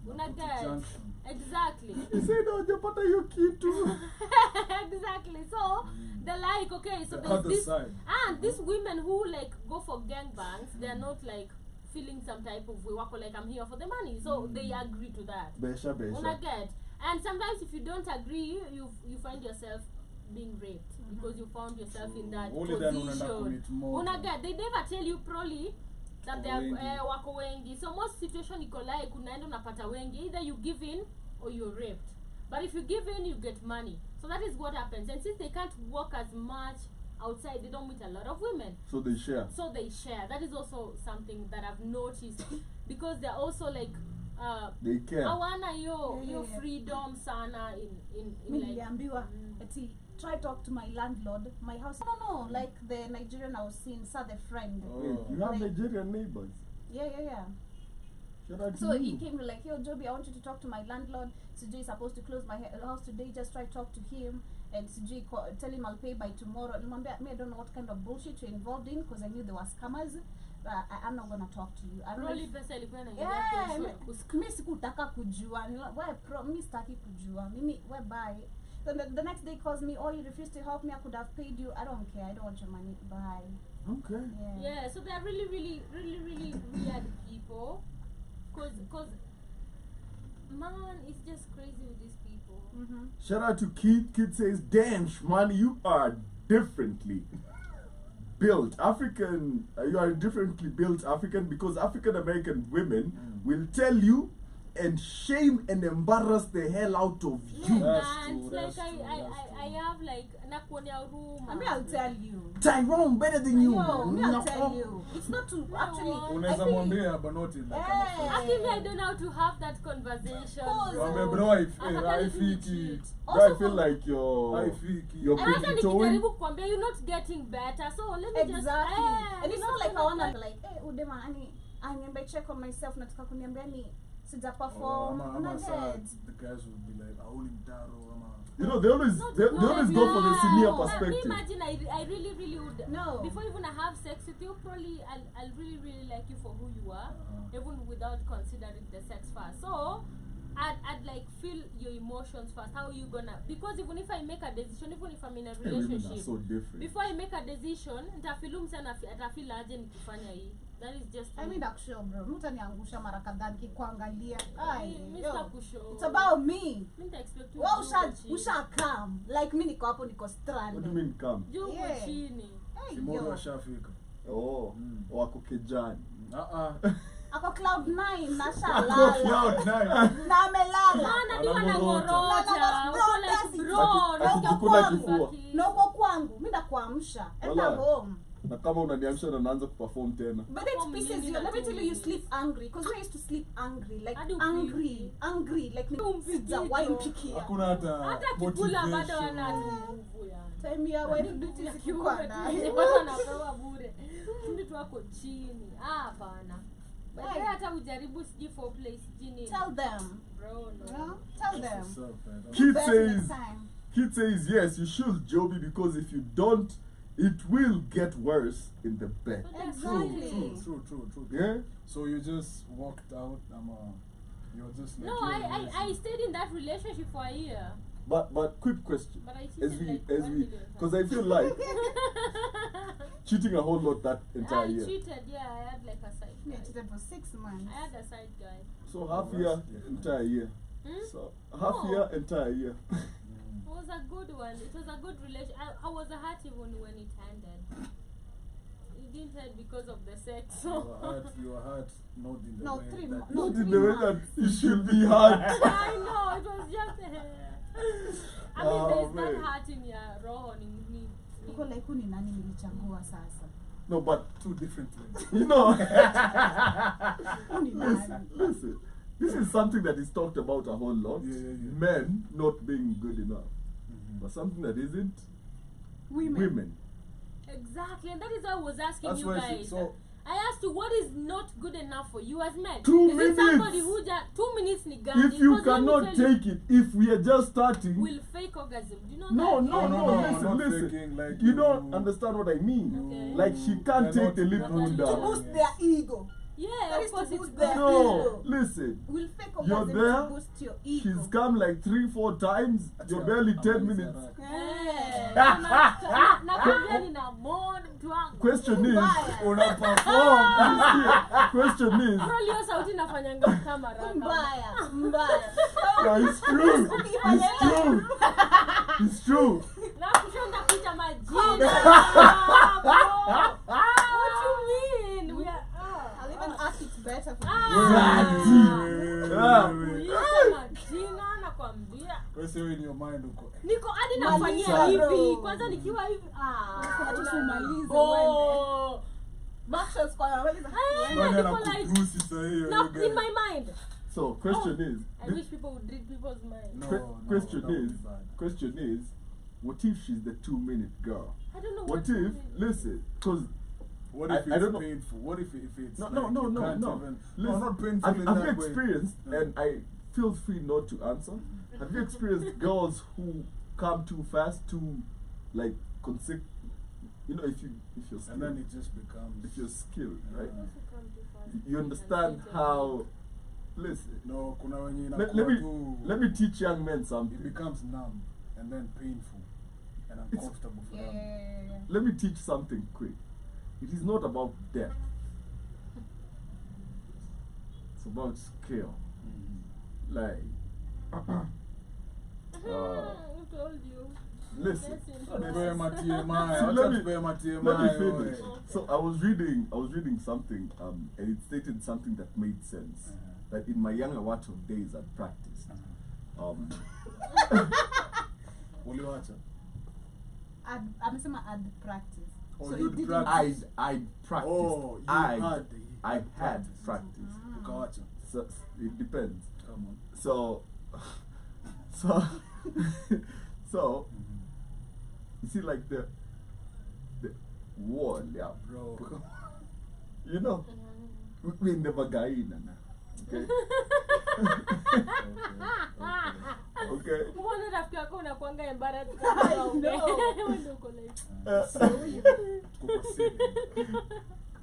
Una
Makutu
get?
junction.
Exactly.
You said hawajapata hiyo kitu.
Exactly. So they're like, okay, so
The
there's
other
this,
side.
and these women who like go for gangbangs, they're not like feeling some type of way. Wako like, I'm here for the money, so they agree to that.
Besha.
Una get? And sometimes if you don't agree, you find yourself being raped because you found yourself in that
Only then unaenda
position.
commit more.
Una get? They never tell you probably that they are
Wengi.
wako wengi. So most situation iko like unaenda unapata wengi. Either you give in or you're raped. But if you give in, you get money. So that is what happens. And since they can't work as much outside, they don't meet a lot of women.
So they share.
So they share. That is also something that I've noticed because they're also like
They care.
hawana yo
Yeah.
freedom sana in
Mi
like
niliambiwa eti try talk to my landlord, my house. No, like the Nigerian I was seeing, saw the friend.
Oh.
Wait, you have
Like-
Nigerian neighbors.
Yeah.
Shout out to
So he
you.
came like, yo, Joby, I want you to talk to my landlord. Sijui is supposed to close my house today. Just try talk to him and Sijui tell him I'll pay by tomorrow. Nimwambia, me I don't know what kind of bullshit you're involved in because I knew there were scammers. I'm not gonna talk to you. I'm
probably
not.
pesa ilikuwa inaingia
Yeah,
kesho.
mi sikutaka kujua. Mi sitaki kujua. Mimi, bye. Then the next day he calls me, oh, you refused to help me. I could have paid you. I don't care. I don't want your money. Bye.
Okay.
Yeah, so they're really weird people. Cause man, it's just crazy with these people.
Mm-hmm.
Shout out to Keith. Keith says, damn, man, you are differently built. You are differently built African, because African American women will tell you and shame and embarrass the hell out of you.
No,
That's
man,
true,
like
that's true,
I have like nakuonea huruma.
I mean, I'll tell you.
Tyrone better than you.
Yo, me, I'll tell you. It's not to actually.
Unaweza
I think-
mwambia but not in like
Eh.
Actually, I don't know how to have that conversation.
Pause.
bro.
Mwambie bro
Haifiki.
Bro, I feel like you're
haifiki.
you're
And hata
pinky toeing.
nikijaribu kukwambia you're not getting better, so let me just
Exactly. And it's
you're
not like I
gonna
wanna
get-
be like, hey, Udema, I check on myself, nataka kuniambia ni sija
Oh,
perform.
ama sad,
Nugget.
the guys would be like, auli mtaro ama.
You know, they always
Not
they always go for the
yeah.
senior
No,
perspective.
Imagine I really would.
No.
Before even I have sex with you, probably I'll really like you for who you are, even without considering the sex first. So I'd like feel your emotions first. How you gonna? Because even if I make a decision, even if I'm in a
Hey, women are
relationship,
so different.
before I make a decision, nitafeel sana atafeel aje nikifanya hii. That is just.
I mean, actually, bro, mtaniangusha mara kadhaa nikikuangalia. Ai,
Mr.
yo.
Kusho.
It's about me.
Mimi nita expect you.
Wewe usha come. Like me niko hapo niko
What do you
stranded.
mean come?
Juu
Yeah.
chini.
Hey,
Kimodo
yo.
ashafika.
Oh, wako kijani.
Ako cloud 9 na
Wako
shalala.
cloud nine.
Na amelala.
Maana ni
Anangorota.
wanangorota. Uko like bro.
Na uko
Akikula
kwangu.
kifua.
Na uko kwangu. Mimi ndakuamsha. Enda
Wala.
home.
Na kama unaniamsha na naanza kuperform tena.
But it pisses you. Let me tell you, you sleep angry. Because I used to sleep angry. Like
Hadi
angry. Angry. Like
Umpigito.
why mpikia.
Hakuna hata
Hata kikula bado
motivation.
wana nguvu yani.
Time ya wedding duty
Ya
sikikuwa
kiume
nayo.
tu, watu wanapewa bure. Mtu wako chini. Hapana. Wewe hata ujaribu siji for place chini.
Tell them.
Bro,
You
no.
know? Tell them.
What's up, man?
Keith
Best
says,
next time.
Kid says yes, you should, Joby, because if you don't, it will get worse in the bed.
But that's
Exactly.
True.
Yeah?
So you just walked out, you're just like.
No, I stayed in that relationship for a year.
But quick question.
But I
As
cheated
we
like
as
1
we
million
because I feel like cheating a whole lot that entire
I
year.
cheated, yeah, I had like a side
Me, I
guy.
cheated for 6 months.
I had a side guy.
So half year, entire year.
Hmm?
So half
No.
year, entire year.
It was a good one. It was a good relation. I was hurt even when it ended. It didn't end because of the sex.
You were hurt, not in the
No,
way
3
that
months.
Not
No,
in
3
the way that
months.
it should be hard.
I know, it was just I mean,
Oh,
there's
man.
that hurt in your roho ni
Uko like huni nani nilichagua sasa.
No, but
two different things.
you know,
Huni nani.
listen. This is something that is talked about a whole lot.
Yeah.
Men not being good enough, but something that isn't women.
Exactly, and that is why I was asking
That's
you
why
guys.
so
I asked you what is not good enough for you as men.
2
is
minutes.
it somebody who just 2 minutes ni gani?
If you
Because let me
cannot
tell you,
take it, if we are just starting,
will fake orgasm. Do you know
no,
that?
no,
No,
no,
no,
listen,
not
listen.
faking, like
you don't
you-
understand what I mean.
Okay.
Like she can't
You're
take the
not-
lip
you're
pull
not-
To
down.
boost their ego.
Yeah,
That
of
is to
course it's
boost
good.
their
No,
ego.
listen.
Will fake
You're
orgasm
there.
to boost your ego.
She's come like 3-4 times. You're barely 10 minutes.
Nakwambia nina mood mtu wangu.
Question is,
Mbaya.
una perform. Question is,
Bro, leo sauti nafanyanga kama raka.
Mbaya.
yeah, it's true. It's true. It's true.
Na kushonda kuita majina. What you mean? We are
I'll even ask it better for
Yeah.
kuita majina nakwambia.
Wewe say in your mind uko.
Niko hadi
Maliza,
nafanyia
bro.
hivi. Kwanza nikiwa hivi.
Tumalize
Oh.
Backshot kwa waweza.
Nani
Niko like
anakupusi sasa hiyo?
no, in my mind.
So, question is,
I wish people would read people's mind.
No,
question
that would
is,
be bad.
question is, what if she's the 2-minute girl?
I don't know
What
what
if, listen, because
What
I
if it's
don't know.
painful? What if it's
no,
like
no,
you
no,
can't
no.
even,
Listen,
not painful
have
in
you
that way.
experienced,
No.
and I feel free not to answer, have you experienced girls who come too fast, too, like, you know, if you're
And then
skilled,
it just becomes.
if you're skilled, right?
Yeah.
You understand how, listen,
No, kuna wenye
let
inakuwa
me,
tu-
let me teach young men
It
something.
becomes numb and then painful and uncomfortable for them.
Yeah.
Let me teach something quick. It is not about depth. It's about skill. Like,
Who told you?
listen.
Listen.
Let me
finish. So I was reading something, and it stated something that made sense. That in my younger watch of days I practiced.
Uliwacha?
Amesema I'd practice.
Oh,
So
you'd
it didn't-
practice.
I'd practiced.
Oh, you
I
had
practiced.
Ukawacha.
So it depends.
Come on.
So so you see, like the wall, yeah,
Bro, come on.
you know, we never got in, okay. Okay.
Mbona rafiki yako unakuanga embarrassed?
I know.
Wewe uko like,
Tuko kwa ceiling.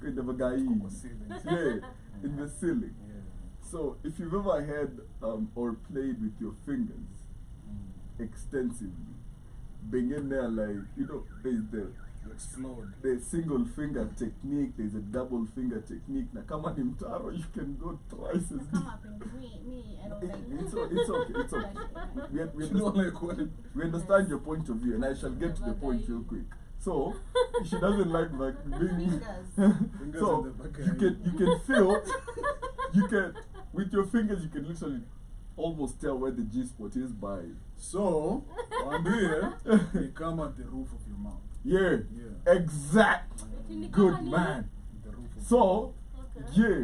We never got in.
Tuko kwa ceiling.
Yeah, in the ceiling.
Yeah.
So if you've ever had or played with your fingers extensively, being in there, like, you know, there's
You explode.
the single finger technique, there's a double finger technique. Now come on, Imtaro, you can go twice as deep.
Come up and me, I don't like
It's okay, it's okay. We
You don't
understand,
like what?
we understand your point of view, and I shall get to the point real quick. So she doesn't like being
Fingers
so
in the back of
you
your
can feel, you can with your fingers you can literally almost tell where the G spot is by
So, one here, you come at the roof of your mouth.
yeah,
Yeah.
exact,
Ni kama
good
nini?
man.
The roof of
So
Okay.
yeah,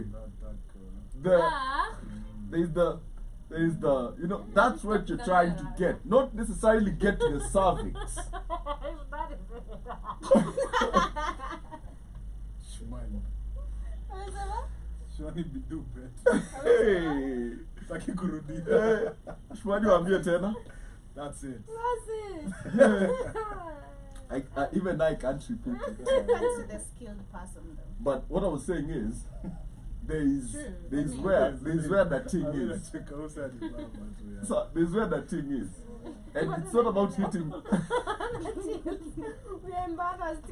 that
the
Ah.
there's the you know that's what you're trying to get, not necessarily get to the cervix.
That is it.
Shmani.
Amesema?
Shmani bidu bet.
Hey,
Taki kurudia.
Shwadi waambie tena.
That's it.
That's it.
Even I can't repeat it.
Depends to the skilled person though.
But what I was saying is, there's
True.
there's
I mean-
where that thing
I mean,
is.
I check outside the bar, but yeah.
So there's where that thing is, and it's not about hitting
We are embarrassed.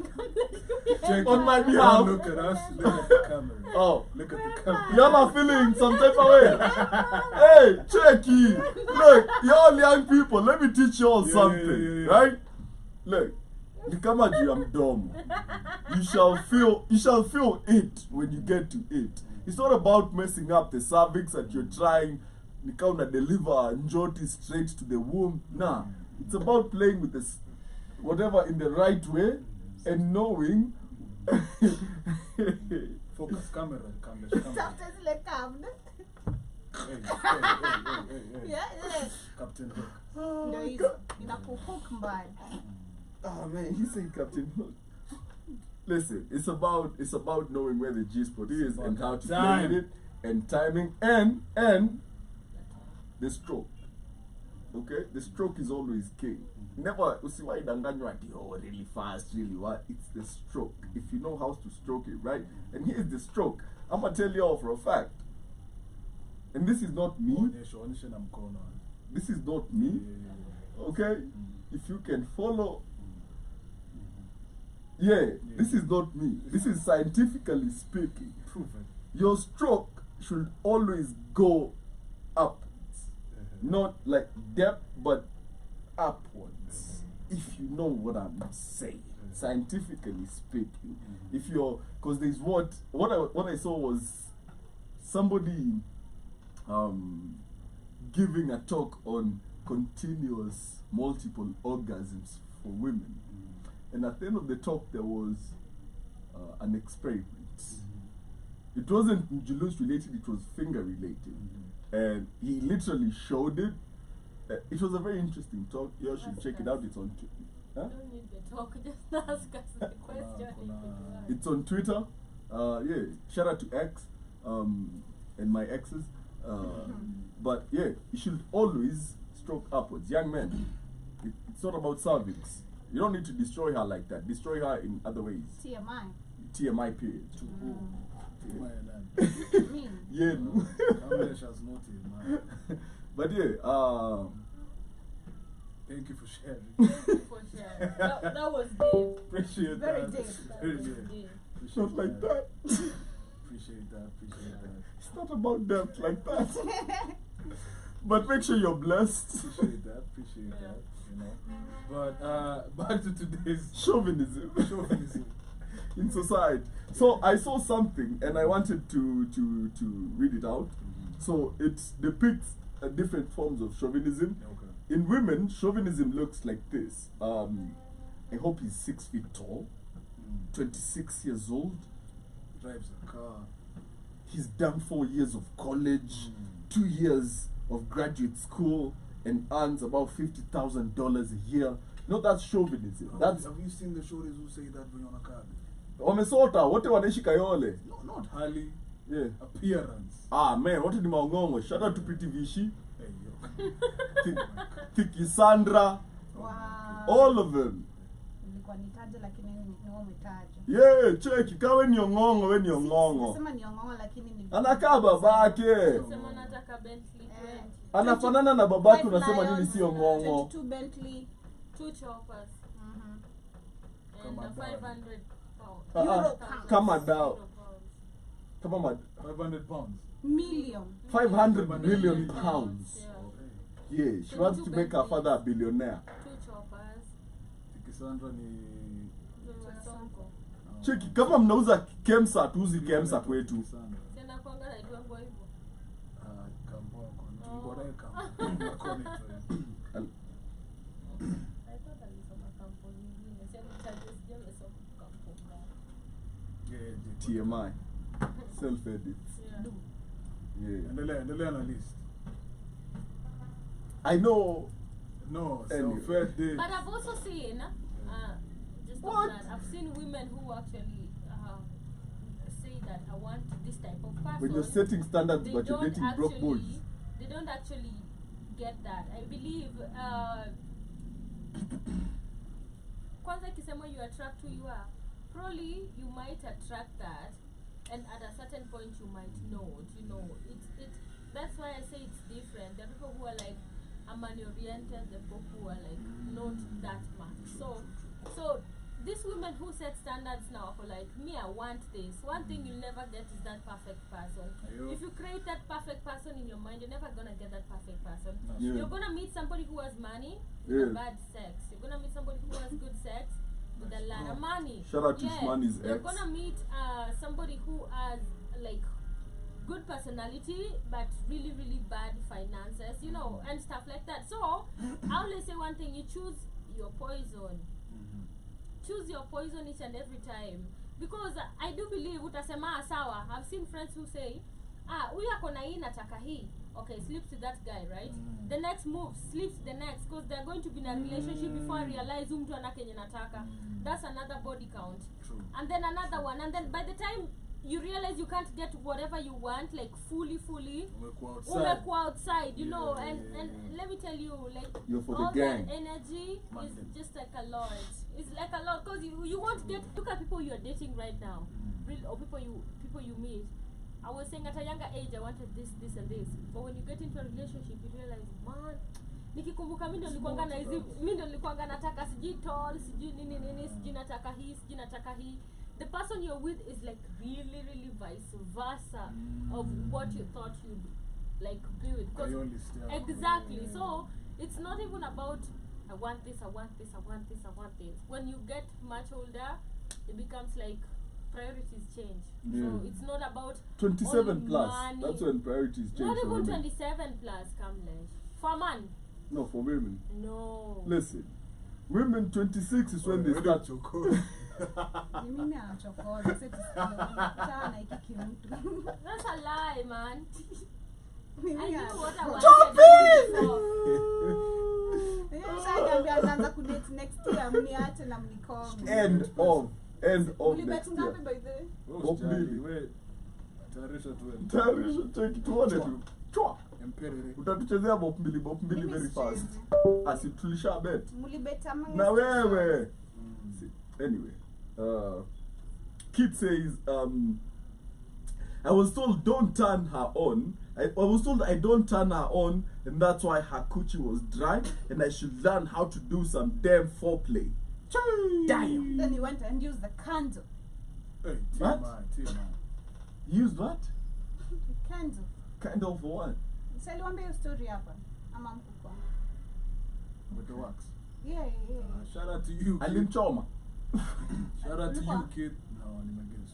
Check
on my
Don't
behalf.
look at us, look at the camera.
Oh,
Look at the camera.
y'all are feeling some type of way. Hey, checky. Look, y'all young people, let me teach you all
Yeah,
something,
yeah.
right? Look, Nikamaji, I'm dumb. You shall feel it when you get to it. It's not about messing up the cervix that you're trying to deliver njoti straight to the womb. Nah, it's about playing with this whatever in the right way and knowing.
Focus, camera.
After zile carved.
Hey.
Yeah, yeah.
Captain Hook.
Ndio hizo. Inakuhook mbaya.
Oh man, he said Captain Hook. Listen, it's about knowing where the G spot is
about
and how to
time.
play with it and timing and the stroke. Okay, the stroke is always king. Never see why danganywa really fast, really what? It's the stroke. If you know how to stroke it, right? And here's the stroke. I'm gonna tell you all for a fact. And this is not me.
Onyesha na mkono.
This is not me. Okay? If you can follow. Yeah, this is not me. This is scientifically speaking.
Prove it.
Your stroke should always go upwards. Not like depth, but upwards. If you know what I'm saying. Scientifically speaking. If you're, because there's what I saw was somebody giving a talk on continuous multiple orgasms for women. And at the end of the talk, there was an experiment. It wasn't Julus related, it was finger related. And he literally showed it. It was a very interesting talk. You all should check it out. It's on Twitter. Huh?
Don't need the talk, just ask us the question if you want.
It's on Twitter. Yeah, shout out to X and my exes. But yeah, you should always stroke upwards. Young men, it's not about cervix. You don't need to destroy her like that. Destroy her in other ways.
TMI.
TMI period.
Me.
Yeah, no. But yeah,
Thank you for sharing.
For sure. That was deep.
Appreciate
Very
that.
deep.
Very
That was
deep.
deep.
it's not like that.
Appreciate that.
It's not about depth like that. But make sure you're blessed.
Appreciate that. You know. But back to today's
Chauvinism
chauvinism.
in society. So I saw something and I wanted to read it out. So it depicts different forms of chauvinism.
Okay.
In women, chauvinism looks like this. I hope he's 6 feet tall, 26 years old.
Drives a car.
He's done 4 years of college, 2 years of graduate school, and earns about $50,000 a year. No, that's chauvinism. That's
Have you seen the shorties who say that when you're on a car?
wamesota wote wanaishi Kayole.
No, not Harley.
Yeah.
Appearance.
Ah man, wote ni maongongo. Shout out to Pretty Vishi,
Hey yo.
Tiki Sandra,
Wow.
all of them.
Nilikuwa nitaje lakini ni wewe umetaja.
Yeah, cheki kawe ni ongongo, we ni ongongo.
Nasema ni ongongo lakini ni
Anakaa babake.
Sema nataka Bentley 20.
Anafanana na babake,
5
unasema nini
Lions,
si ongongo?
22 Bentley.
2 choppers
Mhm.
and
Come on,
500 pounds.
Euro
Kama dao.
Euro pounds.
Kama
500 pounds.
Million.
500 million pounds.
Yeah.
Okay.
Yeah, she wants to make her father a billionaire.
2 choppers.
Tikisandra ni
Sonko.
Cheki, kama mnauza Kemsa, tuuzi Kemsa kwetu.
Tikisandra.
Tena kwanga naitwa kwa hivyo.
Kamboko.
Oh.
Tuliboreka.
I thought alisoma kampuni nyingine. Sasa sijamesoma kampuni.
TMI. Self-edit.
Yeah.
Yeah.
Endelea na list.
I know.
No,
Anyway.
self-ed day.
But I've also seen, just on
What?
that, I've seen women who actually say that I want this type of person.
When you're setting standards
They
but you're
don't
dating broke boys.
They don't actually get that. I believe, kwanza ikisema you attract who you are, probably you might attract that, and at a certain point you might not, you know. That's why I say it's different. There are people who are like, I'm money oriented, the people who are like not that much. So these women who set standards now for like, me, I want this. One thing you'll never get is that perfect person.
Ayo.
If you create that perfect person in your mind, you're never gonna get that perfect person.
Yeah.
You're gonna meet somebody who has money with
Yeah.
a bad sex. You're gonna meet somebody who has good sex with a lot of money.
Shout out to Shmani's
You're
ex.
gonna meet somebody who has like good personality but really really bad finances, you know, and stuff like that. So I always say one thing: you choose your poison. Choose your poison each and every time, because I do believe utasema sawa. I've seen friends who say, huyu akona hii nataka hii. Okay, sleeps with that guy, right? The next move, sleeps with the next, because they're going to be in a relationship before I realize mtu ana kenye nataka. That's another body count.
True.
And then another one, and then by the time you realize you can't get whatever you want, like fully umekuwa outside, you know. And let me tell you, like,
You're for the
all
gang.
that energy
Monday.
is just like a lot. It's like a lot, because you won't get, look at people you're dating right now, or people you meet. I was saying at a younger age I wanted this and this, but when you get into a relationship you realize, man, nikikumbuka mimi ndo nilikuanga na hizi, mimi ndo nilikuanga nataka sijui tall, sijui nini, sijui nataka hii. The person you're with is like really really vice versa of what you thought you'd like be with. 'Cause exactly. So it's not even about I want this. When you get much older, it becomes like priorities change.
Yeah.
So it's not about
27
only
plus.
money.
That's when priorities change
Not
for
even
women.
27 plus, Kamlesh. For a man,
No, for women.
no.
Listen, women 26 is when they start.
Ni mimi anachokoza sasa hiki kimtu.
That's a lie, man.
Mimi
I knew what I
anachokoza.
wanted before.
Nishaambia anaanza kudate next year, mniache na mnikome.
End of
Ulibet
next
ngapi
year.
by the way?
Tayarisha, cheki tuone tu. Chwa.
Empiriri.
Utatuchezea bob mbili
Mimi
very fast.
sichezi.
Asi tulisha bet.
Mulibeta manga.
Na wewe. Anyway, Kid says, I was told don't turn her on. I was told I don't turn her on, and that's why her coochie was dry, and I should learn how to do some damn foreplay. Damn.
Then he went and used the candle.
Hey,
What?
TMI.
Used what?
The candle.
Kind of what?
Saliwambia hiyo story hapa ama mkuko.
With the wax.
Yeah.
Shout out to you. Kid.
Alimchoma.
Shout out to you, kid. No, nimeguess.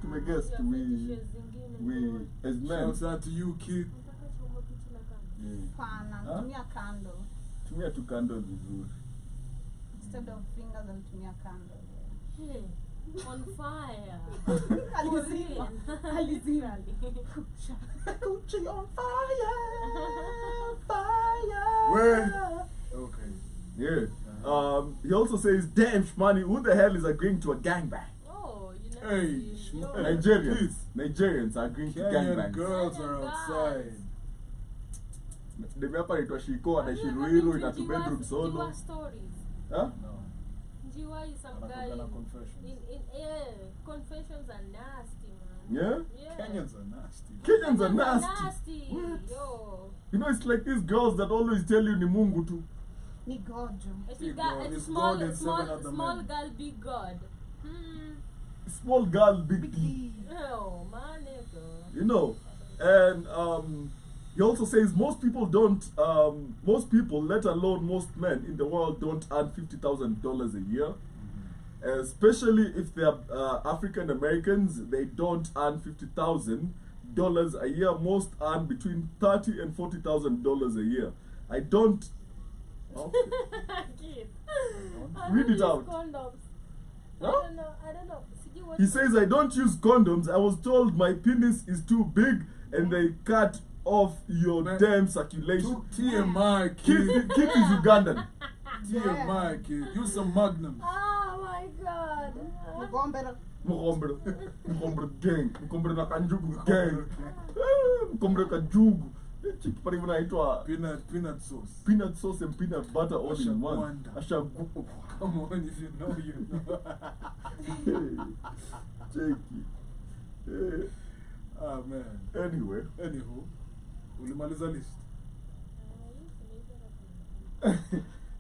Tumeguess
Ya
we
fetishes zingine
as men.
Shout out to you, kid.
Nataka chombo kitu na kando.
Yeah.
Pana,
Huh?
tumia candle.
Tumia tu candle vizuri.
Instead of fingers alitumia candle.
Hey, on fire.
Alizima. Alizima.
Literally.
Gucci on fire. Fire.
Where? Okay.
Yeah. He also says, damn Shmani, who the hell is agreeing to a gangbang?
Oh, you never
Hey,
see. Yo.
Hey.
Nigerians. Nigerians are agreeing to
Kenyan
gangbangs.
girls
Kenyan
are
girls.
outside.
Demi hapa naitwa Shiko,
Have
anaishi
you ever
Ruiru,
been
ina
to
two bedroom
Njiwa's
solo.
stories?
Huh?
No.
Njiwa is some guy
Anakuanga na confessions.
confessions are nasty, man.
Yeah?
Kenyans are nasty.
Kenyans are nasty.
Nasty. Yo.
You know, it's like these girls that always tell you ni Mungu tu.
Ni gojo.
It's
Big
a
God,
guy, it's
it's
small,
God and
small,
seven other
small
men.
girl, big God. Hmm.
Small girl, big
Big
D.
D.
Oh, my nigga.
You know, and he also says most people, let alone most men in the world, don't earn $50,000 a year. Especially if they're African Americans, they don't earn $50,000 a year. Most earn between $30,000 and $40,000 a year. I don't. Okay.
Kid.
Read it out.
Condoms.
Huh?
I don't know. Sijui what
He says, I don't use condoms. I was told my penis is too big and they cut off your
Man,
damn circulation.
TMI,
Kid,
kid.
kid is Ugandan.
TMI, kid. Use some magnums.
Oh my god.
Mugombero.
Mkombre. Mkombre gang. Mkombre na kanjugu gang. Mkombre kajugu. Chiki pale inaitwa
Peanut sauce.
peanut sauce and peanut butter all in one.
Ashagwanda.
Ashagu.
Come on, if you know, you know.
Cheki.
Ah, man.
Anyway.
Anywho, ulimaliza list.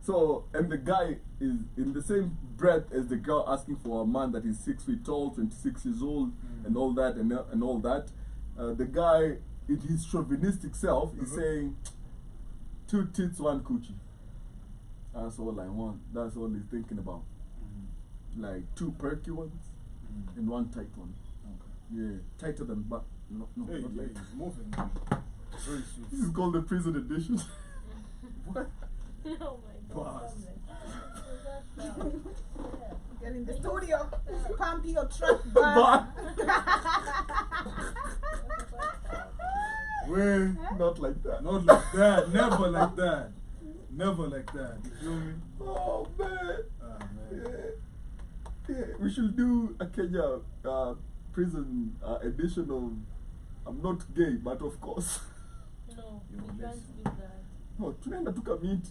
So, and the guy is in the same breath as the girl asking for a man that is 6 feet tall, 26 years old, and all that, and all that. The guy, in his chauvinistic self, is saying, 2 tits, 1 coochie. That's all I want. That's all he's thinking about. Like 2 perky ones and 1 tight one.
Okay.
Yeah, tighter than butt. No,
Hey,
not like
hey, moving. Very sweet.
This is called the prison edition.
What?
Oh my god.
Boss.
Get in the studio. Pump your truck
But
bar.
Well,
not like that.
not like that. Never like that. Never like that. You feel me?
Oh man.
Ah,
Yeah.
man.
Yeah, we should do a Kenya prison edition of I'm not gay, but of course.
No,
You
we can't
listen.
do that.
No, tunaenda tukamit.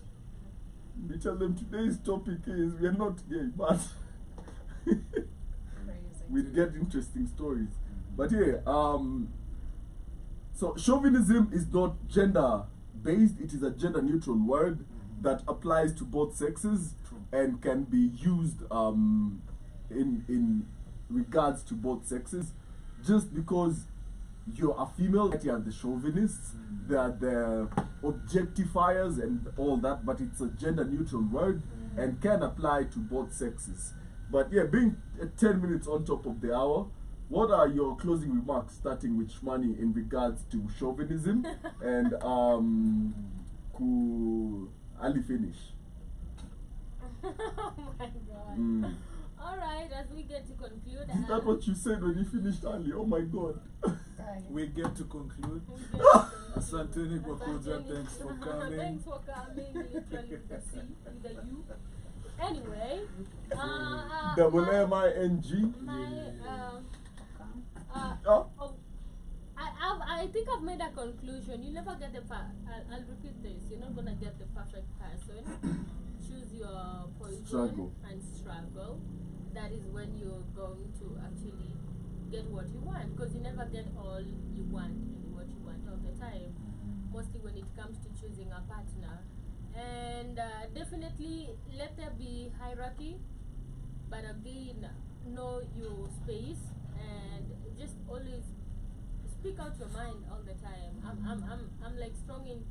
We tell them today's topic is we are not gay, but
Crazy.
we get interesting stories. But yeah, so chauvinism is not gender based, it is a gender neutral word that applies to both sexes
True.
and can be used in regards to both sexes. Just because you're a female, you are the chauvinists, they are the objectifiers and all that, but it's a gender neutral word and can apply to both sexes. But yeah, being 10 minutes on top of the hour, what are your closing remarks, starting with Shmani, in regards to chauvinism and ku Ali finish?
Oh my god.
Mm.
Alright, as we get to conclude.
Is that what you said when you finished Ali? Oh my god.
Right.
We get to conclude. Asanteni kwa kuja. Thanks for coming.
Thanks for coming, literally with a C, with a U. Anyway,
Double M-I-N-G.
my,
Oh.
oh, I think I've made a conclusion. You never get the I'll repeat this. You're not gonna get the perfect person. Choose your poison
Struggle.
and struggle. That is when you're going to actually get what you want, because you never get all you want and what you want all the time. Mostly when it comes to choosing a partner, and definitely let there be hierarchy, but again, know your space and just always speak out your mind all the time. I'm like strong in,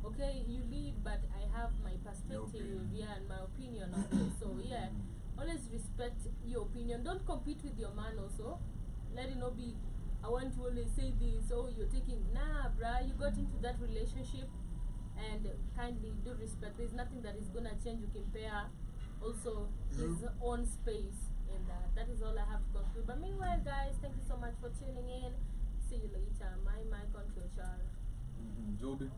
okay, you lead, but I have my perspective, and my opinion on it. So yeah, always respect your opinion. Don't compete with your man also. Let it not be, I want to only say this, oh, you're taking, nah, bruh, you got into that relationship, and kindly do respect. There's nothing that is gonna change. You can pair also his own space in that. That is all I have to conclude. But meanwhile, guys, thank you so much for tuning in. See you later. My mic on to your child.
Joby.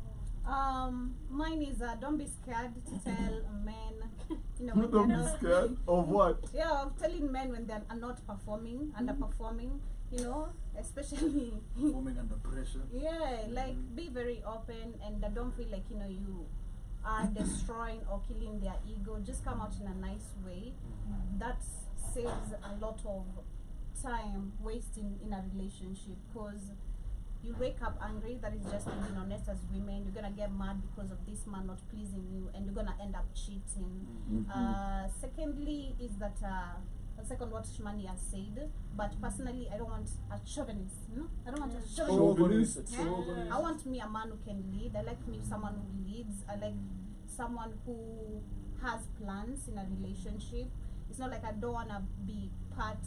Mine is don't be scared to tell men, you know, when
Don't
they're
be
not-
scared of what?
Yeah, of telling men when they're not performing, underperforming, you know, especially.
Performing under pressure.
Yeah, like be very open and don't feel like, you know, you are destroying or killing their ego. Just come out in a nice way. That saves a lot of time wasting in a relationship, because you wake up angry. That is just being honest. As women, you're gonna get mad because of this man not pleasing you, and you're gonna end up cheating. Secondly is that second what Shmani has said, but personally I don't want a chauvinist. No, I don't want a chauvinist.
Chauvinist.
I want me a man who can lead. I like me someone who leads. I like someone who has plans in a relationship. It's not like I don't wanna be part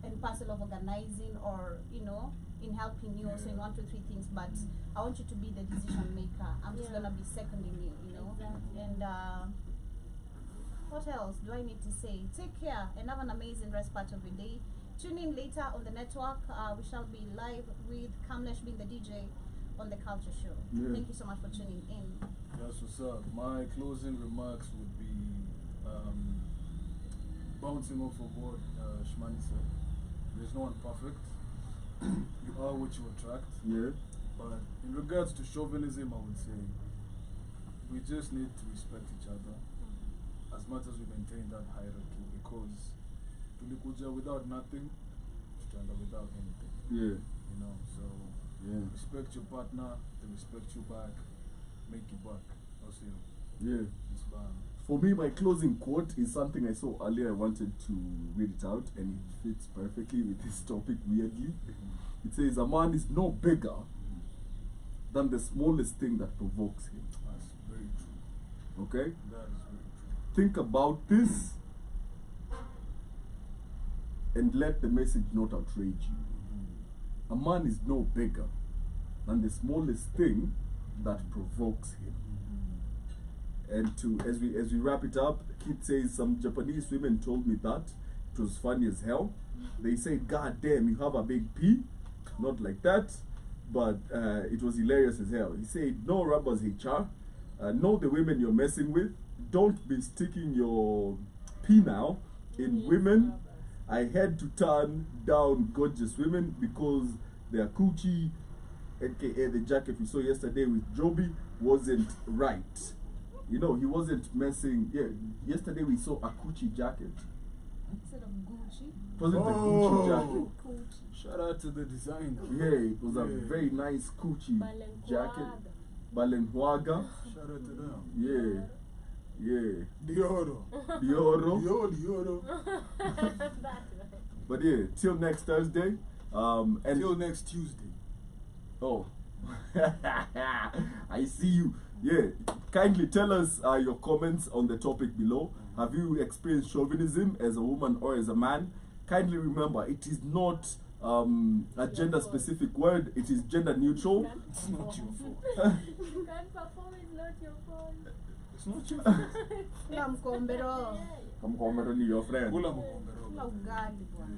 and parcel of organizing, or you know, in helping you also in 1, 2, 3 things, but I want you to be the decision maker. I'm just gonna be seconding you know.
Exactly.
And what else do I need to say? Take care and have an amazing rest part of your day. Tune in later on the network. We shall be live with Kamlesh being the DJ on the Culture Show. Thank you so much for tuning in.
That's what's up. My closing remarks would be bouncing off of what Shmani said. There's no one perfect. You are what you attract.
Yeah.
But in regards to chauvinism, I would say we just need to respect each other as much as we maintain that hierarchy, because tulikuja without nothing, tutaenda without anything.
Yeah.
You know, so respect your partner, they respect you back, make you back. Also,
Yeah.
it's bad.
For me, my closing quote is something I saw earlier. I wanted to read it out, and it fits perfectly with this topic, weirdly. It says, a man is no bigger than the smallest thing that provokes him.
That's very true.
Okay?
That is very true.
Think about this and let the message not outrage you. A man is no bigger than the smallest thing that provokes him. And to as we wrap it up, Kit says some Japanese women told me that it was funny as hell. They said, "God damn, you have a big P," not like that, but it was hilarious as hell. He said, "No rubbers, HR. Know the women you're messing with. Don't be sticking your P now in women." I had to turn down gorgeous women because their coochie, aka the jacket we saw yesterday with Joby, wasn't right. You know, he wasn't messing. Yeah, yesterday we saw a coochie jacket.
Instead of Gucci.
It wasn't a Gucci jacket.
Gucci.
Shout out to the designer.
Yeah, it was a
Yeah.
very nice coochie jacket.
Balenciaga.
Balenciaga.
Shout out to them.
Yeah. Yeah.
Dioro.
Dioro.
Dioro.
That's right.
But yeah, till next Thursday. And
Until next Tuesday.
oh, I see you. Yeah, kindly tell us your comments on the topic below. Have you experienced chauvinism as a woman or as a man? Kindly remember, it is not a gender-specific word. It is gender neutral.
It's not your fault.
You can't perform, it's not your fault.
It's not your fault.
Kula mkombero.
Come comment on your friend.
Kula mkombero.
Kula ugali bwana.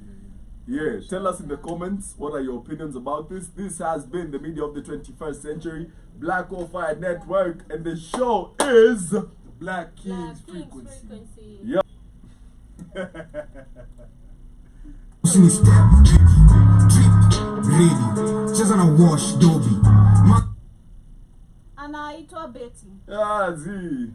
Yeah, tell us in the comments what are your opinions about this. This has been the media of the 21st century, Black on Fire Network, and the show is
The Black King's
Yeah, King's
frequency.
frequency.
Yeah.
Really, just on a wash, Dobby.
Anaitwa Betty.
Ah, Z.